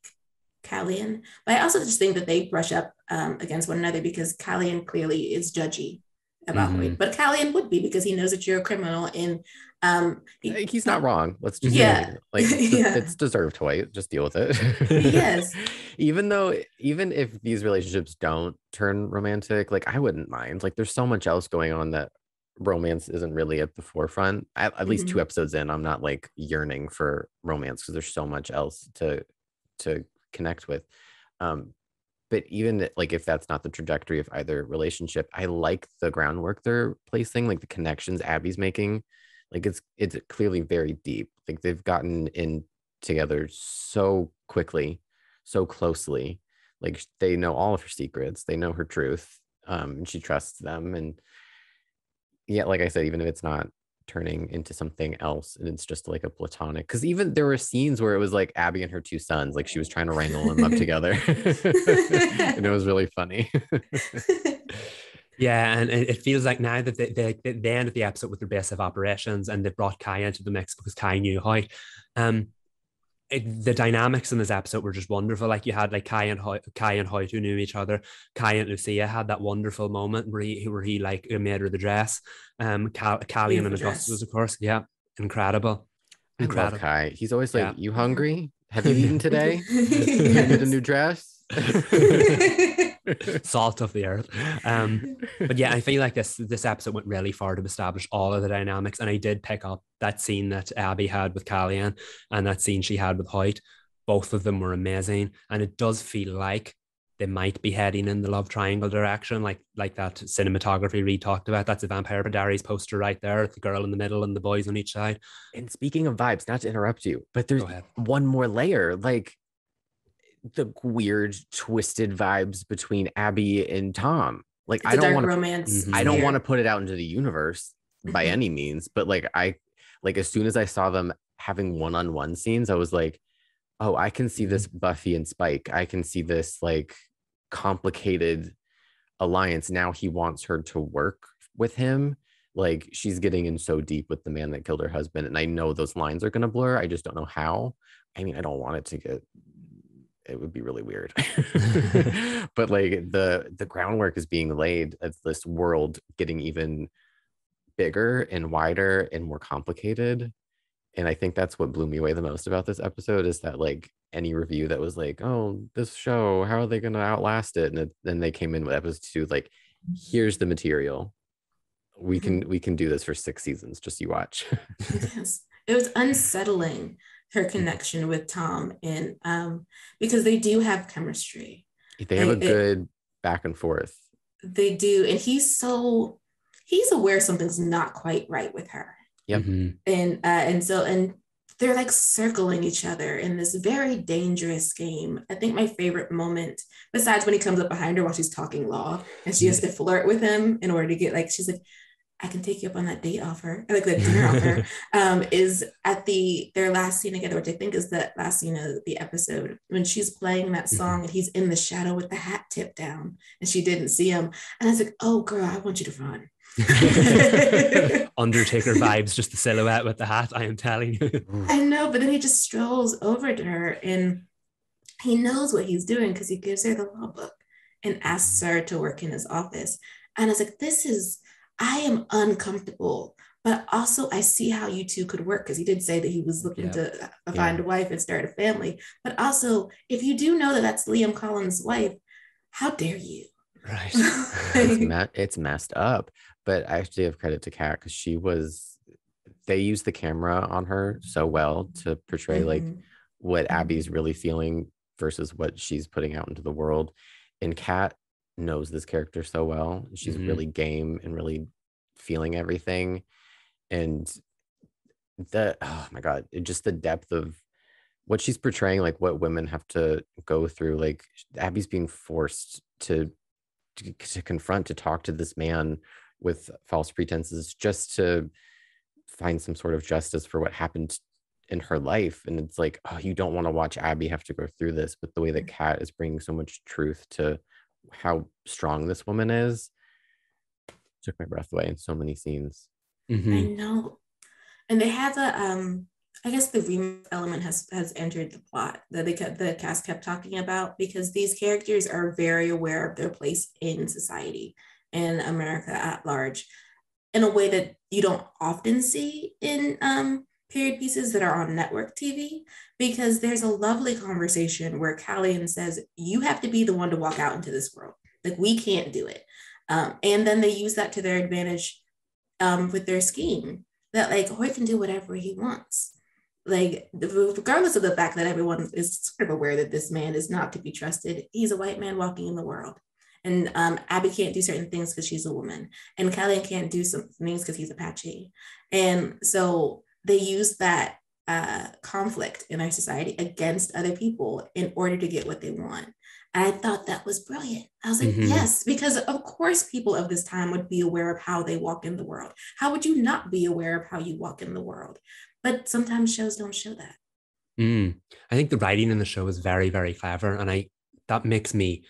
[SPEAKER 1] Callian. But I also just think that they brush up against one another, because Callian clearly is judgy about Hoyt. But Callian would be, because he knows that you're a criminal, and
[SPEAKER 3] he's not wrong. Let's just say, like, it's deserved, Hoyt. Just deal with it.
[SPEAKER 1] Yes.
[SPEAKER 3] Even if these relationships don't turn romantic, like, I wouldn't mind. Like, there's so much else going on that romance isn't really at the forefront. At least 2 episodes in, I'm not like yearning for romance, because there's so much else to connect with. But even like if that's not the trajectory of either relationship, I like the groundwork they're placing, like the connections Abby's making. Like it's clearly very deep. Like they've gotten in together so quickly, so closely. Like they know all of her secrets, they know her truth, and she trusts them. And yeah, like I said, even if it's not turning into something else and it's just like a platonic, because even there were scenes where it was like Abby and her 2 sons, like she was trying to wrangle them up together. And it was really funny.
[SPEAKER 2] Yeah, and it feels like now that they ended the episode with their base of operations, and they brought Kai into the mix because Kai knew how. The dynamics in this episode were just wonderful. Like you had like Kai and Hoyt who knew each other. Kai and Lucia had that wonderful moment where he like made her the dress. Callian and Augustus, of course. Yeah, incredible.
[SPEAKER 3] I love Kai. He's always like, "You hungry? Have you eaten today? You need a new dress."
[SPEAKER 2] Salt of the earth. But yeah, I feel like this episode went really far to establish all of the dynamics, and I did pick up that scene that Abby had with Callian and that scene she had with Hoyt. Both of them were amazing, and it does feel like they might be heading in the love triangle direction, like that cinematography Reed talked about. That's a Vampire Diaries poster right there, the girl in the middle and the boys on each side.
[SPEAKER 3] And speaking of vibes, not to interrupt you, but there's one more layer, like the weird twisted vibes between Abby and Tom. Like I don't want romance. I don't want to put it out into the universe by any means, but like as soon as I saw them having one-on-one scenes, I was like, oh, I can see this Buffy and Spike. I can see this like complicated alliance. Now he wants her to work with him. Like she's getting in so deep with the man that killed her husband, and I know those lines are going to blur. I just don't know how. I mean, I don't want it to get. It would be really weird. But like the groundwork is being laid as this world getting even bigger and wider and more complicated. And I think that's what blew me away the most about this episode, is that like any review that was like, oh, this show, how are they going to outlast it? And then they came in with episode 2, like, here's the material. We can do this for 6 seasons. Just you watch.
[SPEAKER 1] Yes. It was unsettling, her connection with Tom, and because they do have chemistry.
[SPEAKER 3] They have a good back and forth.
[SPEAKER 1] They do, and he's aware something's not quite right with her.
[SPEAKER 3] Yep.
[SPEAKER 1] And so they're like circling each other in this very dangerous game. I think my favorite moment, besides when he comes up behind her while she's talking law and she has to flirt with him in order to get like, she's like, I can take you up on that date offer, like that dinner offer, is at their last scene together, which I think is the last scene of the episode, when she's playing that song and he's in the shadow with the hat tipped down and she didn't see him. And I was like, oh girl, I want you to run.
[SPEAKER 2] Undertaker vibes, just the silhouette with the hat, I am telling you.
[SPEAKER 1] I know, but then he just strolls over to her, and he knows what he's doing because he gives her the law book and asks her to work in his office. And I was like, I am uncomfortable, but also I see how you two could work, because he did say that he was looking to find a wife and start a family. But also, if you do know that that's Liam Collins' wife, how dare you?
[SPEAKER 2] Right.
[SPEAKER 3] It's messed up. But I actually have credit to Kat, because they used the camera on her so well to portray like what Abby's really feeling versus what she's putting out into the world. And Kat knows this character so well. She's really game and really feeling everything. And oh my God, just the depth of what she's portraying, like what women have to go through. Like Abby's being forced to confront, to talk to this man with false pretenses just to find some sort of justice for what happened in her life. And it's like, oh, you don't want to watch Abby have to go through this, but the way that Kat is bringing so much truth to how strong this woman is took my breath away in so many scenes.
[SPEAKER 1] I know. And they have I guess the remake element has entered the plot that the cast kept talking about, because these characters are very aware of their place in society, in America at large, in a way that you don't often see in period pieces that are on network TV, because there's a lovely conversation where Callian says, you have to be the one to walk out into this world. Like, we can't do it. And then they use that to their advantage with their scheme, that like Hoyt can do whatever he wants. Like, regardless of the fact that everyone is sort of aware that this man is not to be trusted, he's a white man walking in the world. And Abby can't do certain things because she's a woman. And Callian can't do some things because he's Apache. And so they use that conflict in our society against other people in order to get what they want. And I thought that was brilliant. I was like, yes, because of course people of this time would be aware of how they walk in the world. How would you not be aware of how you walk in the world? But sometimes shows don't show that.
[SPEAKER 2] I think the writing in the show is very, very clever. And that makes me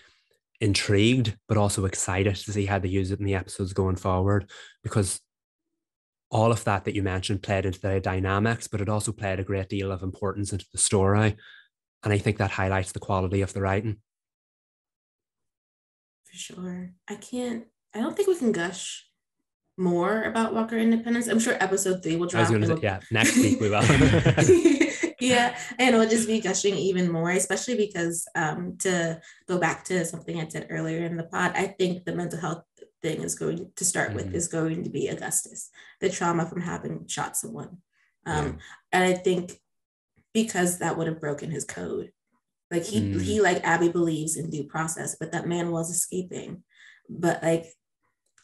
[SPEAKER 2] intrigued, but also excited to see how they use it in the episodes going forward, because all of that you mentioned played into the dynamics, but it also played a great deal of importance into the story. And I think that highlights the quality of the writing.
[SPEAKER 1] For sure. I don't think we can gush more about Walker Independence. I'm sure episode 3 will drop.
[SPEAKER 2] I was going to say, next week we will.
[SPEAKER 1] Yeah, and it'll just be gushing even more, especially because to go back to something I said earlier in the pod, I think the mental health thing is going to start with is going to be Augustus, the trauma from having shot someone. And I think because that would have broken his code. Like he like Abby believes in due process, but that man was escaping. But like,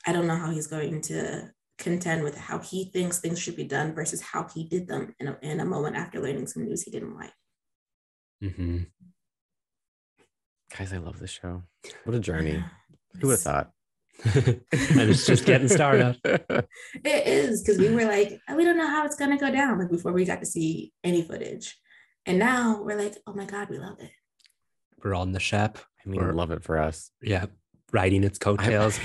[SPEAKER 1] I don't know how he's going to contend with how he thinks things should be done versus how he did them in a moment after learning some news he didn't like.
[SPEAKER 3] Guys, I love this show. What a journey. Who would have thought?
[SPEAKER 2] And it's just getting started.
[SPEAKER 1] It is, because we were like, we don't know how it's going to go down, like before we got to see any footage. And now we're like, oh my God, we love it.
[SPEAKER 2] We're on the ship.
[SPEAKER 3] I mean, love it for us.
[SPEAKER 2] Yeah, riding its coattails.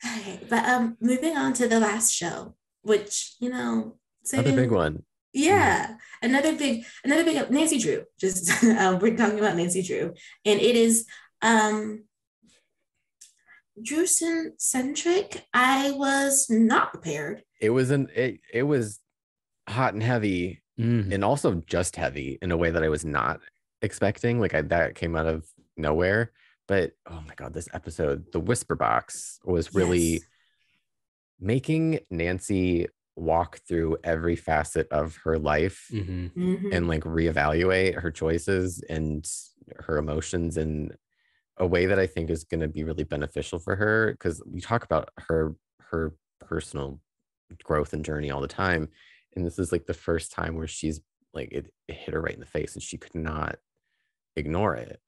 [SPEAKER 1] Okay, but moving on to the last show, which,
[SPEAKER 3] another big one.
[SPEAKER 1] Yeah, another big Nancy Drew. Just we're talking about Nancy Drew, and it is Drewson centric. I was not prepared.
[SPEAKER 3] It was hot and heavy, and also just heavy in a way that I was not expecting. Like that came out of nowhere. But oh my God, this episode, the Whisper Box, was really making Nancy walk through every facet of her life and like reevaluate her choices and her emotions in a way that I think is going to be really beneficial for her, because we talk about her personal growth and journey all the time, and this is like the first time where she's like it hit her right in the face and she could not ignore it.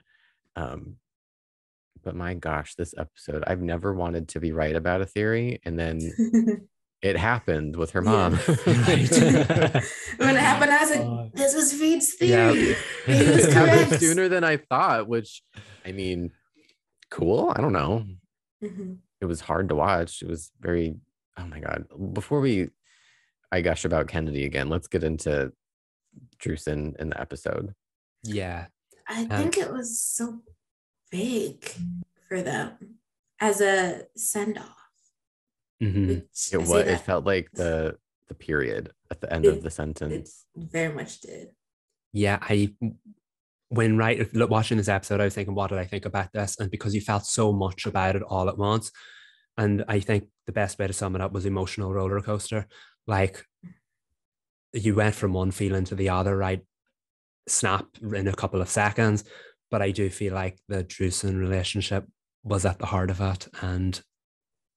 [SPEAKER 3] But my gosh, this episode, I've never wanted to be right about a theory, and then it happened with her mom.
[SPEAKER 1] Yeah. When it happened, I was like, this was Reed's theory.
[SPEAKER 3] Yeah. It happened sooner than I thought, which, I mean, cool. I don't know. It was hard to watch. It was very, oh my God. Before I gush about Kennedy again, let's get into Drewson in the episode.
[SPEAKER 2] Yeah.
[SPEAKER 1] I think it was so big for them as a send-off.
[SPEAKER 3] It felt like the period at the end of the sentence.
[SPEAKER 1] It very much did.
[SPEAKER 2] Yeah, when watching this episode, I was thinking, what did I think about this? And because you felt so much about it all at once. And I think the best way to sum it up was emotional roller coaster. Like, you went from one feeling to the other, right? Snap in a couple of seconds. But I do feel like the Drewson relationship was at the heart of it. And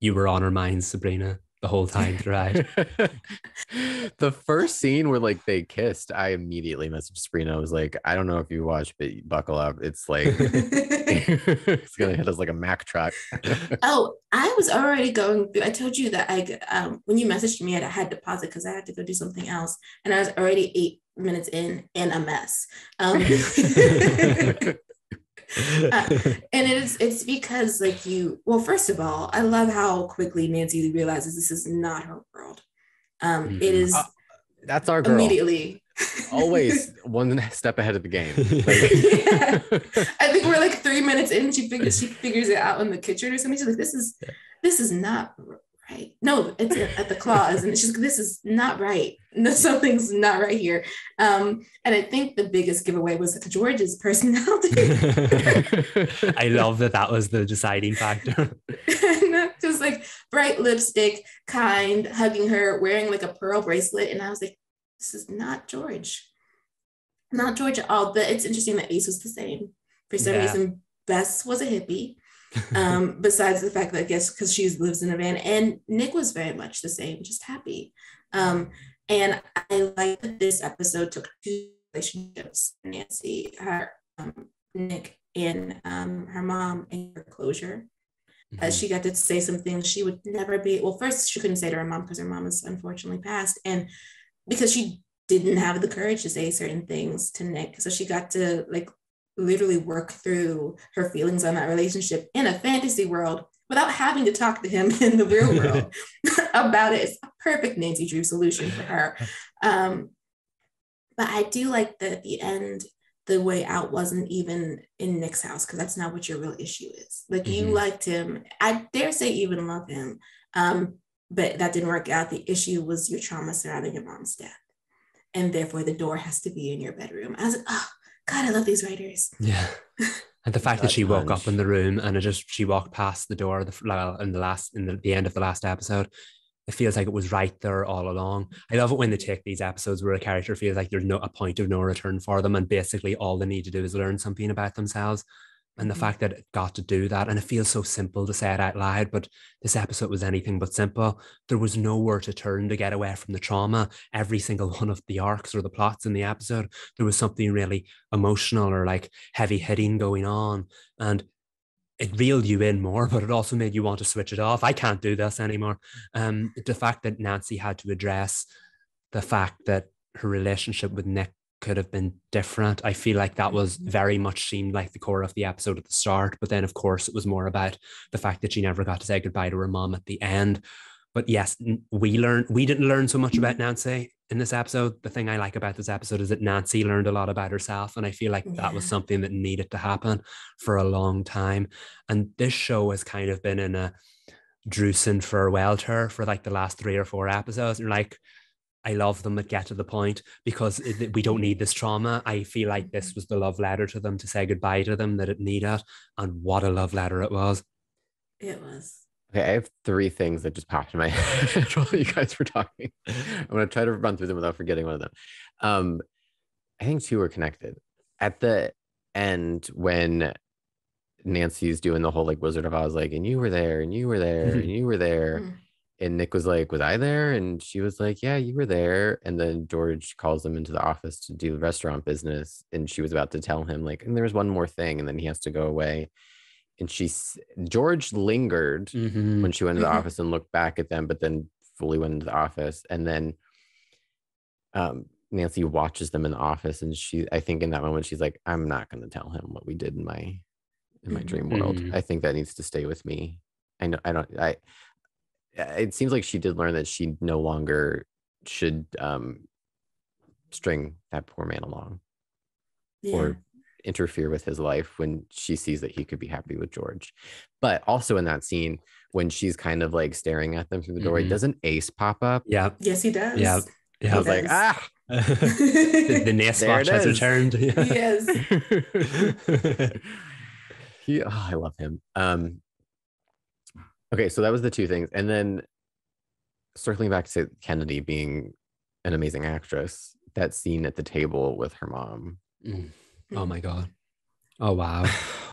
[SPEAKER 2] you were on her mind, Sabrina, the whole time throughout.
[SPEAKER 3] The first scene where like they kissed, I immediately messaged Sabrina. I was like, I don't know if you watched, but buckle up. It's like it's gonna hit us like a Mack truck.
[SPEAKER 1] Oh, I was already going through. I told you that when you messaged me, I had to pause it because I had to go do something else, and I was already 8 minutes in and a mess. And it's because like first of all, I love how quickly Nancy realizes this is not her world. It is
[SPEAKER 3] that's our girl.
[SPEAKER 1] Immediately.
[SPEAKER 3] Always one step ahead of the game.
[SPEAKER 1] Yeah. I think we're like 3 minutes in, she figures it out in the kitchen or something. She's like, this is not right. No, it's at the claws, and she's like, this is not right. No, something's not right here. And I think the biggest giveaway was George's personality.
[SPEAKER 2] I love that was the deciding factor.
[SPEAKER 1] Just like bright lipstick, kind, hugging her, wearing like a pearl bracelet, and I was like, this is not George. Not George at all. But it's interesting that Ace was the same. For some reason, Bess was a hippie. Besides the fact that I guess because she lives in a van, and Nick was very much the same, just happy. And I like that this episode took two relationships, Nancy, Nick, and her mom, and her closure. She got to say some things she would never be. Well, first she couldn't say to her mom because her mom was unfortunately passed, and because she didn't have the courage to say certain things to Nick, so she got to like literally work through her feelings on that relationship in a fantasy world without having to talk to him in the real world about it. It's a perfect Nancy Drew solution for her. But I do like that at the end, the way out wasn't even in Nick's house, because that's not what your real issue is. Like, you liked him, I dare say even love him, but that didn't work out. The issue was your trauma surrounding your mom's death, and therefore the door has to be in your bedroom. I was like, oh God, I love these writers.
[SPEAKER 2] Yeah. And the fact that she woke up in the room and she walked past the door in the end of the last episode, it feels like it was right there all along. I love it when they take these episodes where a character feels like there's a point of no return for them, and basically all they need to do is learn something about themselves. And the fact that it got to do that, and it feels so simple to say it out loud, but this episode was anything but simple. There was nowhere to turn to get away from the trauma. Every single one of the arcs or the plots in the episode, there was something really emotional or like heavy hitting going on. And it reeled you in more, but it also made you want to switch it off. I can't do this anymore. The fact that Nancy had to address the fact that her relationship with Nick could have been different. I feel like that was very much seemed like the core of the episode at the start, but then of course it was more about the fact that she never got to say goodbye to her mom at the end. But yes, we didn't learn so much about Nancy in this episode. The thing I like about this episode is that Nancy learned a lot about herself, and I feel like that was something that needed to happen for a long time. And this show has kind of been in a Drewson farewell tour for like the last 3 or 4 episodes, and like, I love them that get to the point, because we don't need this trauma. I feel like this was the love letter to them, to say goodbye to them that it needed. And what a love letter it was.
[SPEAKER 1] It was.
[SPEAKER 3] Okay, I have 3 things that just popped in my head while you guys were talking. I'm going to try to run through them without forgetting one of them. I think 2 are connected. At the end, when Nancy's doing the whole like Wizard of Oz, like, and you were there, and you were there, and you were there. And Nick was like, was I there? And she was like, yeah, you were there. And then George calls them into the office to do restaurant business. And she was about to tell him, like, and there's one more thing. And then he has to go away. And George lingered when she went to the office and looked back at them, but then fully went into the office. And then Nancy watches them in the office. And I think in that moment, she's like, I'm not going to tell him what we did in my dream world. I think that needs to stay with me. It seems like she did learn that she no longer should string that poor man along
[SPEAKER 1] Yeah.
[SPEAKER 3] or interfere with his life when she sees that he could be happy with George. But also in that scene, when she's kind of like staring at them through the doorway, doesn't Ace pop up?
[SPEAKER 2] Yeah.
[SPEAKER 1] Yes, he does.
[SPEAKER 2] Yeah.
[SPEAKER 3] I was like,
[SPEAKER 2] the nest
[SPEAKER 3] there
[SPEAKER 2] watch
[SPEAKER 3] it
[SPEAKER 2] has
[SPEAKER 3] is.
[SPEAKER 2] returned.
[SPEAKER 1] Yes.
[SPEAKER 3] I love him. Okay, so that was the two things. And then circling back to Kennedy being an amazing actress, that scene at the table with her mom.
[SPEAKER 2] Oh my God. Oh, wow.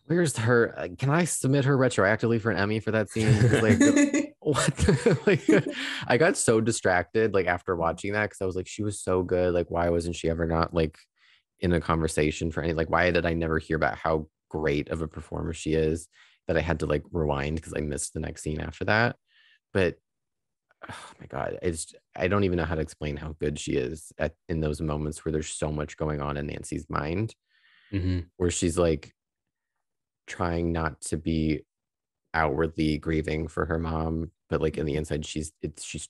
[SPEAKER 3] Where's her? Can I submit her retroactively for an Emmy for that scene? Like, what? Like, I got so distracted like after watching that because I was like, she was so good. Like, why wasn't she ever not like in a conversation for any? Like, why did I never hear about how great of a performer she is that I had to like rewind because I missed the next scene after that? But oh my God, I don't even know how to explain how good she is in those moments where there's so much going on in Nancy's mind, where she's like trying not to be outwardly grieving for her mom, but like in the inside she's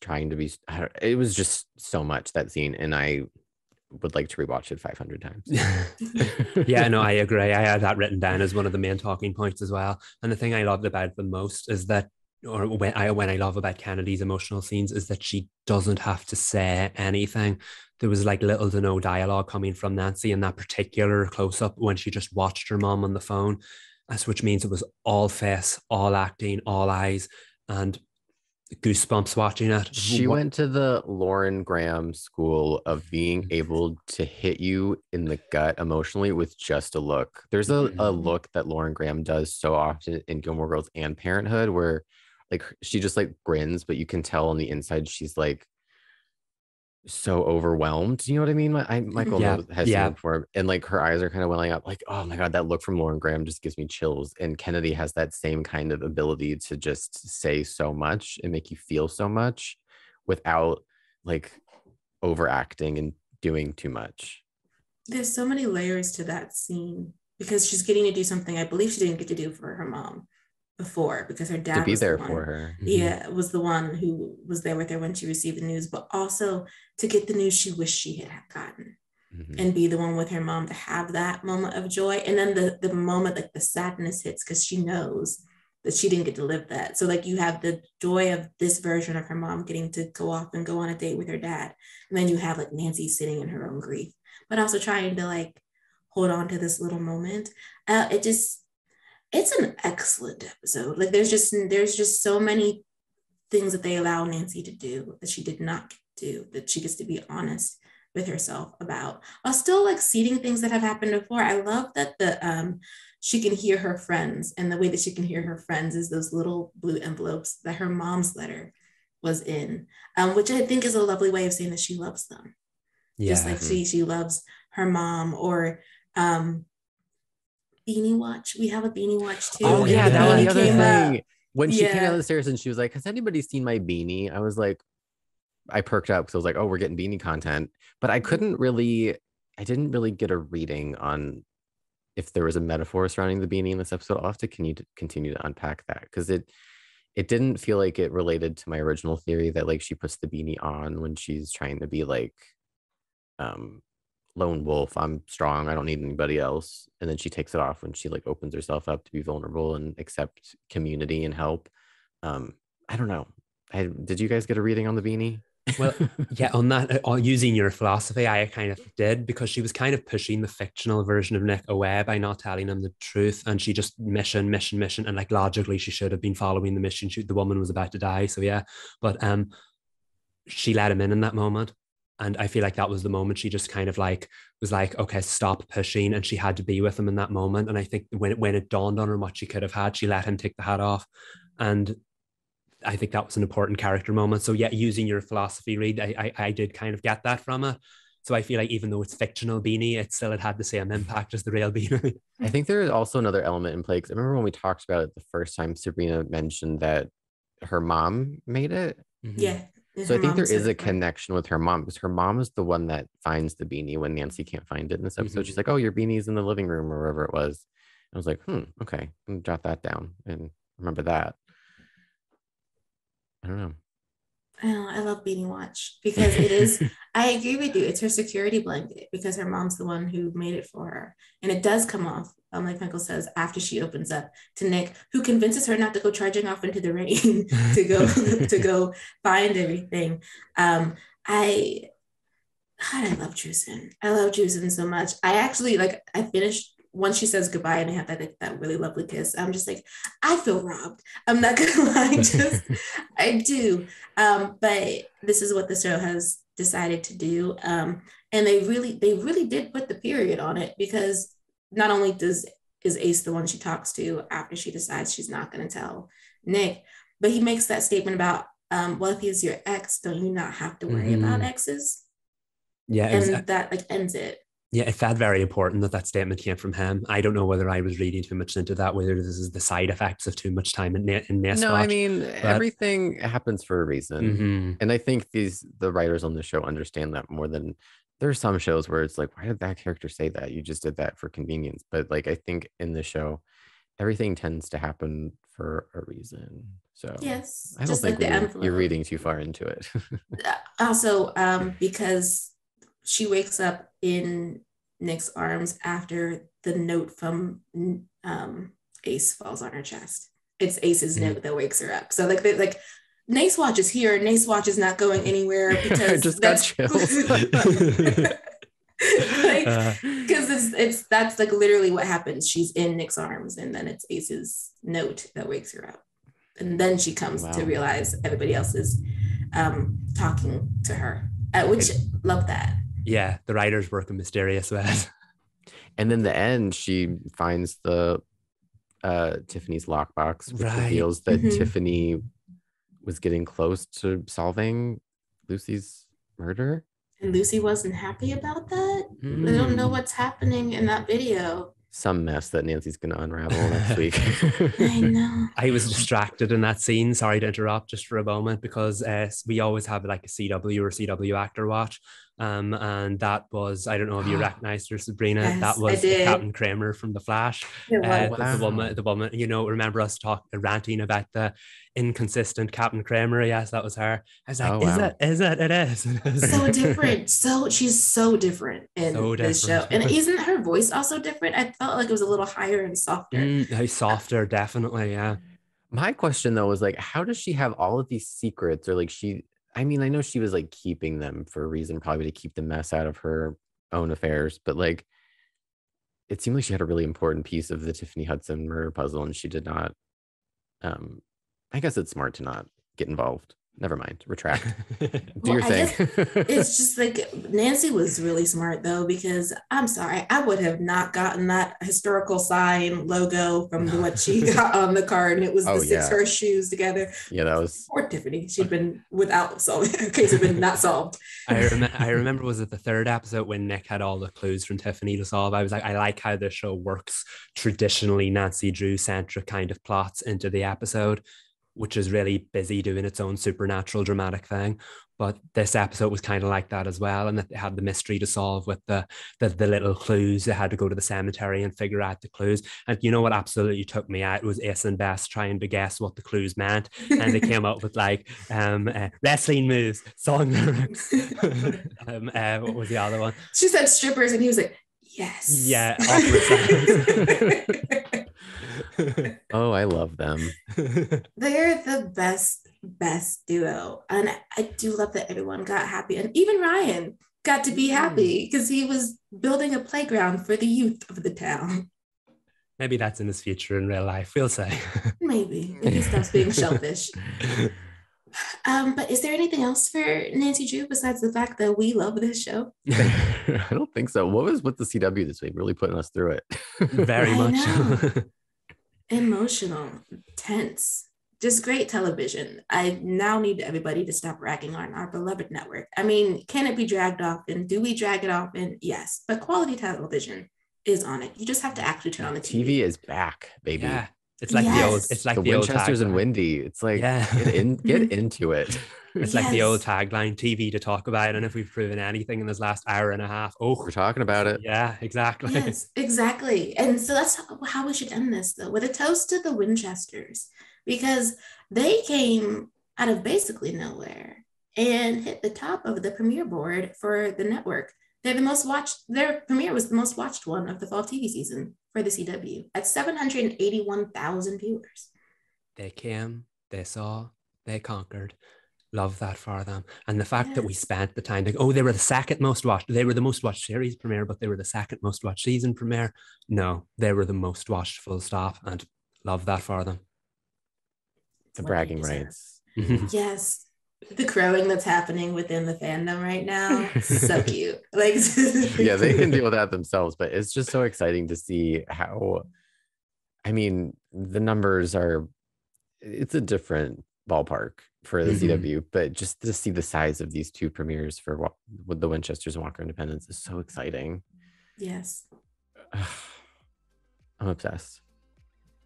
[SPEAKER 3] trying to be. It was just so much, that scene, and I would like to rewatch it 500 times.
[SPEAKER 2] Yeah, no, I agree. I had that written down as one of the main talking points as well. And the thing I loved about it the most is that, or when I love about Kennedy's emotional scenes, is that she doesn't have to say anything. There was like little to no dialogue coming from Nancy in that particular close-up when she just watched her mom on the phone, which means it was all face, all acting, all eyes, and goosebumps watching it.
[SPEAKER 3] She went to the Lauren Graham school of being able to hit you in the gut emotionally with just a look. There's a look that Lauren Graham does so often in Gilmore Girls and Parenthood where like she just like grins, but you can tell on the inside she's like so overwhelmed. You know what I mean? Michael has seen it before, and like her eyes are kind of welling up. Like, oh my God, that look from Lauren Graham just gives me chills. And Kennedy has that same kind of ability to just say so much and make you feel so much without like overacting and doing too much.
[SPEAKER 1] There's so many layers to that scene because she's getting to do something I believe she didn't get to do for her mom before, because her dad
[SPEAKER 3] to be
[SPEAKER 1] was
[SPEAKER 3] there
[SPEAKER 1] the one,
[SPEAKER 3] for her.
[SPEAKER 1] Yeah, was the one who was there with her when she received the news, but also to get the news she wished she had gotten and be the one with her mom to have that moment of joy. And then the moment like the sadness hits because she knows that she didn't get to live that. So like you have the joy of this version of her mom getting to go off and go on a date with her dad. And then you have like Nancy sitting in her own grief, but also trying to like hold on to this little moment. It's an excellent episode. Like there's just so many things that they allow Nancy to do that she did not do, that she gets to be honest with herself about, while still like seeding things that have happened before. I love that she can hear her friends, and the way that she can hear her friends is those little blue envelopes that her mom's letter was in, which I think is a lovely way of saying that she loves them. Yeah. Just like she loves her mom. Or Beanie Watch. We have a Beanie Watch too.
[SPEAKER 3] Oh yeah, that was the other thing. When she came down the stairs and she was like, "Has anybody seen my beanie?" I was like, I perked up because I was like, "Oh, we're getting beanie content." But I didn't really get a reading on if there was a metaphor surrounding the beanie in this episode. I'll have to continue to unpack that because it didn't feel like it related to my original theory that like she puts the beanie on when she's trying to be like lone wolf, I'm strong, I don't need anybody else, and then she takes it off when she like opens herself up to be vulnerable and accept community and help. I don't know, did you guys get a reading on the beanie?
[SPEAKER 2] Well, yeah, on that, using your philosophy, I kind of did, because she was kind of pushing the fictional version of Nick away by not telling him the truth, and she just mission, and like logically she should have been following the mission. The woman was about to die, so yeah, but she let him in that moment. And I feel like that was the moment she just kind of like was like, okay, stop pushing. And she had to be with him in that moment. And I think when it dawned on her what she could have had, she let him take the hat off. And I think that was an important character moment. So yeah, using your philosophy, Reed, I did kind of get that from it. So I feel like even though it's fictional beanie, it had the same impact as the real beanie.
[SPEAKER 3] I think there is also another element in play, because I remember when we talked about it the first time, Sabrina mentioned that her mom made it.
[SPEAKER 1] Yeah.
[SPEAKER 3] So I think there is a connection with her mom, because her mom is the one that finds the beanie when Nancy can't find it in this episode. She's like, "Oh, your beanie's in the living room," or wherever it was. I was like, okay, I'm gonna jot that down and remember that. I don't know.
[SPEAKER 1] Oh, I love Beanie Watch because it is, I agree with you. It's her security blanket because her mom's the one who made it for her. And it does come off, like Michael says, after she opens up to Nick, who convinces her not to go charging off into the rain to go find everything. I love Drewson. I love Drewson so much. I actually I finished once she says goodbye and they have that really lovely kiss. I'm just like, I feel robbed. I'm not gonna lie, I do. But this is what the show has decided to do. And they really did put the period on it, because not only is Ace the one she talks to after she decides she's not gonna tell Nick, but he makes that statement about, well, if he's your ex, don't you not have to worry about exes?
[SPEAKER 2] Yeah,
[SPEAKER 1] and that ends it.
[SPEAKER 2] Yeah, it felt very important that statement came from him. I don't know whether I was reading too much into that, whether this is the side effects of too much time in Nest.
[SPEAKER 3] No, I mean, everything happens for a reason. And I think the writers on the show understand that more than, there are some shows where it's like, why did that character say that? You just did that for convenience. But I think in the show, everything tends to happen for a reason. So
[SPEAKER 1] yes,
[SPEAKER 3] I don't think you're reading too far into it.
[SPEAKER 1] Also, because she wakes up in Nick's arms after the note from Ace falls on her chest. It's Ace's note that wakes her up. So Nace Watch is here. Nace Watch is not going anywhere because
[SPEAKER 3] I just got chills.
[SPEAKER 1] Because that's literally what happens. She's in Nick's arms, and then it's Ace's note that wakes her up, and then she comes to realize everybody else is talking to her. Which love that.
[SPEAKER 2] Yeah, the writers work in mysterious ways.
[SPEAKER 3] And then the end, she finds the Tiffany's lockbox, which reveals that Tiffany was getting close to solving Lucy's murder.
[SPEAKER 1] And Lucy wasn't happy about that. They don't know what's happening in that video.
[SPEAKER 3] Some mess that Nancy's going to unravel next week.
[SPEAKER 1] I know.
[SPEAKER 2] I was distracted in that scene. Sorry to interrupt just for a moment, because we always have a CW or CW actor watch. And that was, I don't know if you recognized her, Sabrina.
[SPEAKER 1] Yes,
[SPEAKER 2] that was Captain Kramer from The Flash. The woman, remember us ranting about the inconsistent Captain Kramer? Yes, that was her. I was like, it is.
[SPEAKER 1] So different. She's so different in this show. And isn't her voice also different? I felt like it was a little higher and softer.
[SPEAKER 2] Softer, definitely, yeah.
[SPEAKER 3] My question though was how does she have all of these secrets? Or I know she was keeping them for a reason, probably to keep the mess out of her own affairs, but it seemed like she had a really important piece of the Tiffany Hudson murder puzzle, and she did not. I guess it's smart to not get involved. Never mind. Retract. Do your thing.
[SPEAKER 1] It's just Nancy was really smart though, because I'm sorry, I would have not gotten that historical sign logo from what she got on the card, and it was the six horseshoes together. Yeah, that was poor Tiffany. She'd been without solving. Case had been not solved.
[SPEAKER 2] I remember, was it the third episode when Nick had all the clues from Tiffany to solve? I was like, I like how the show works traditionally Nancy Drew centric kind of plots into the episode, which is really busy doing its own supernatural dramatic thing. But this episode was kind of like that as well. And that they had the mystery to solve with the little clues. They had to go to the cemetery and figure out the clues. And you know what absolutely took me out was Ace and Bess trying to guess what the clues meant. And they came up with wrestling moves, song lyrics. What was the other one?
[SPEAKER 1] She said strippers and he was like, yes.
[SPEAKER 2] Yeah, awkward sounds.
[SPEAKER 3] Oh, I love them.
[SPEAKER 1] They're the best duo. And I do love that everyone got happy. And even Ryan got to be happy because he was building a playground for the youth of the town.
[SPEAKER 2] Maybe that's in his future in real life. We'll say.
[SPEAKER 1] Maybe. If he stops being shellfish. But is there anything else for Nancy Drew besides the fact that we love this show?
[SPEAKER 3] I don't think so. What was with the CW this week? Really putting us through it.
[SPEAKER 2] Very much.
[SPEAKER 1] Emotional, tense, just great television. I now need everybody to stop ragging on our beloved network. I mean, can it be dragged off? And do we drag it off? And yes, but quality television is on it. You just have to actually turn on the TV.
[SPEAKER 3] TV is back, baby.
[SPEAKER 2] Yeah. It's like the
[SPEAKER 3] Winchesters and Wendy. It's like, get into it.
[SPEAKER 2] It's like the old tagline, TV to talk about. And if we've proven anything in this last hour and a half,
[SPEAKER 3] we're talking about it.
[SPEAKER 2] Yeah, exactly.
[SPEAKER 1] Yes, exactly. And so that's how we should end this, though, with a toast to the Winchesters, because they came out of basically nowhere. and hit the top of the premiere board for the network. They're the most watched, their premiere was the most watched one of the fall TV season for the CW at 781,000 viewers.
[SPEAKER 2] They came, they saw, they conquered. Love that for them. And the fact that we spent the time to, they were the second most watched. They were the most watched series premiere, but they were the second most watched season premiere. No, they were the most watched, full stop. And love that for them.
[SPEAKER 3] The bragging rights.
[SPEAKER 1] Yes. The crowing that's happening within the fandom right now. So cute. Like,
[SPEAKER 3] yeah, they can deal with that themselves, but it's just so exciting to see how, I mean, the numbers are, it's a different ballpark for the CW, but just to see the size of these two premieres for with the Winchesters and Walker Independence is so exciting.
[SPEAKER 1] Yes.
[SPEAKER 3] I'm obsessed.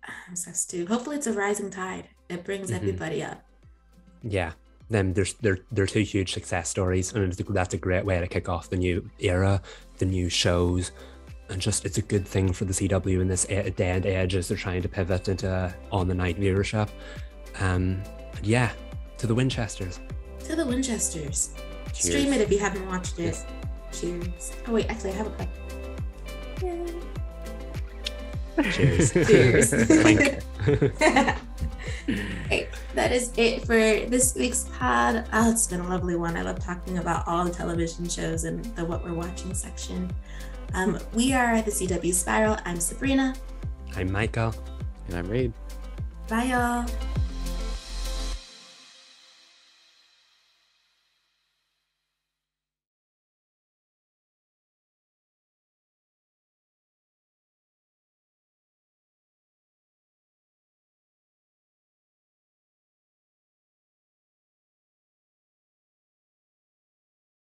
[SPEAKER 1] I'm obsessed too. Hopefully it's a rising tide. It brings everybody up.
[SPEAKER 2] Yeah. Then they're two huge success stories, and that's a great way to kick off the new era, the new shows, and just it's a good thing for the CW in this day and age as they're trying to pivot into on the night viewership. Yeah, to the Winchesters.
[SPEAKER 1] To the Winchesters.
[SPEAKER 3] Cheers.
[SPEAKER 1] Stream it if you haven't watched it.
[SPEAKER 2] Yes.
[SPEAKER 1] Cheers. Oh wait, actually I have a cup. Yay.
[SPEAKER 2] Cheers.
[SPEAKER 1] Cheers.
[SPEAKER 2] Clink.
[SPEAKER 1] Okay, that is it for this week's pod. Oh, it's been a lovely one. I love talking about all the television shows and the what we're watching section. We are the CW Spiral. I'm Sabrina.
[SPEAKER 2] I'm Michael.
[SPEAKER 3] And I'm Reed.
[SPEAKER 1] Bye, y'all.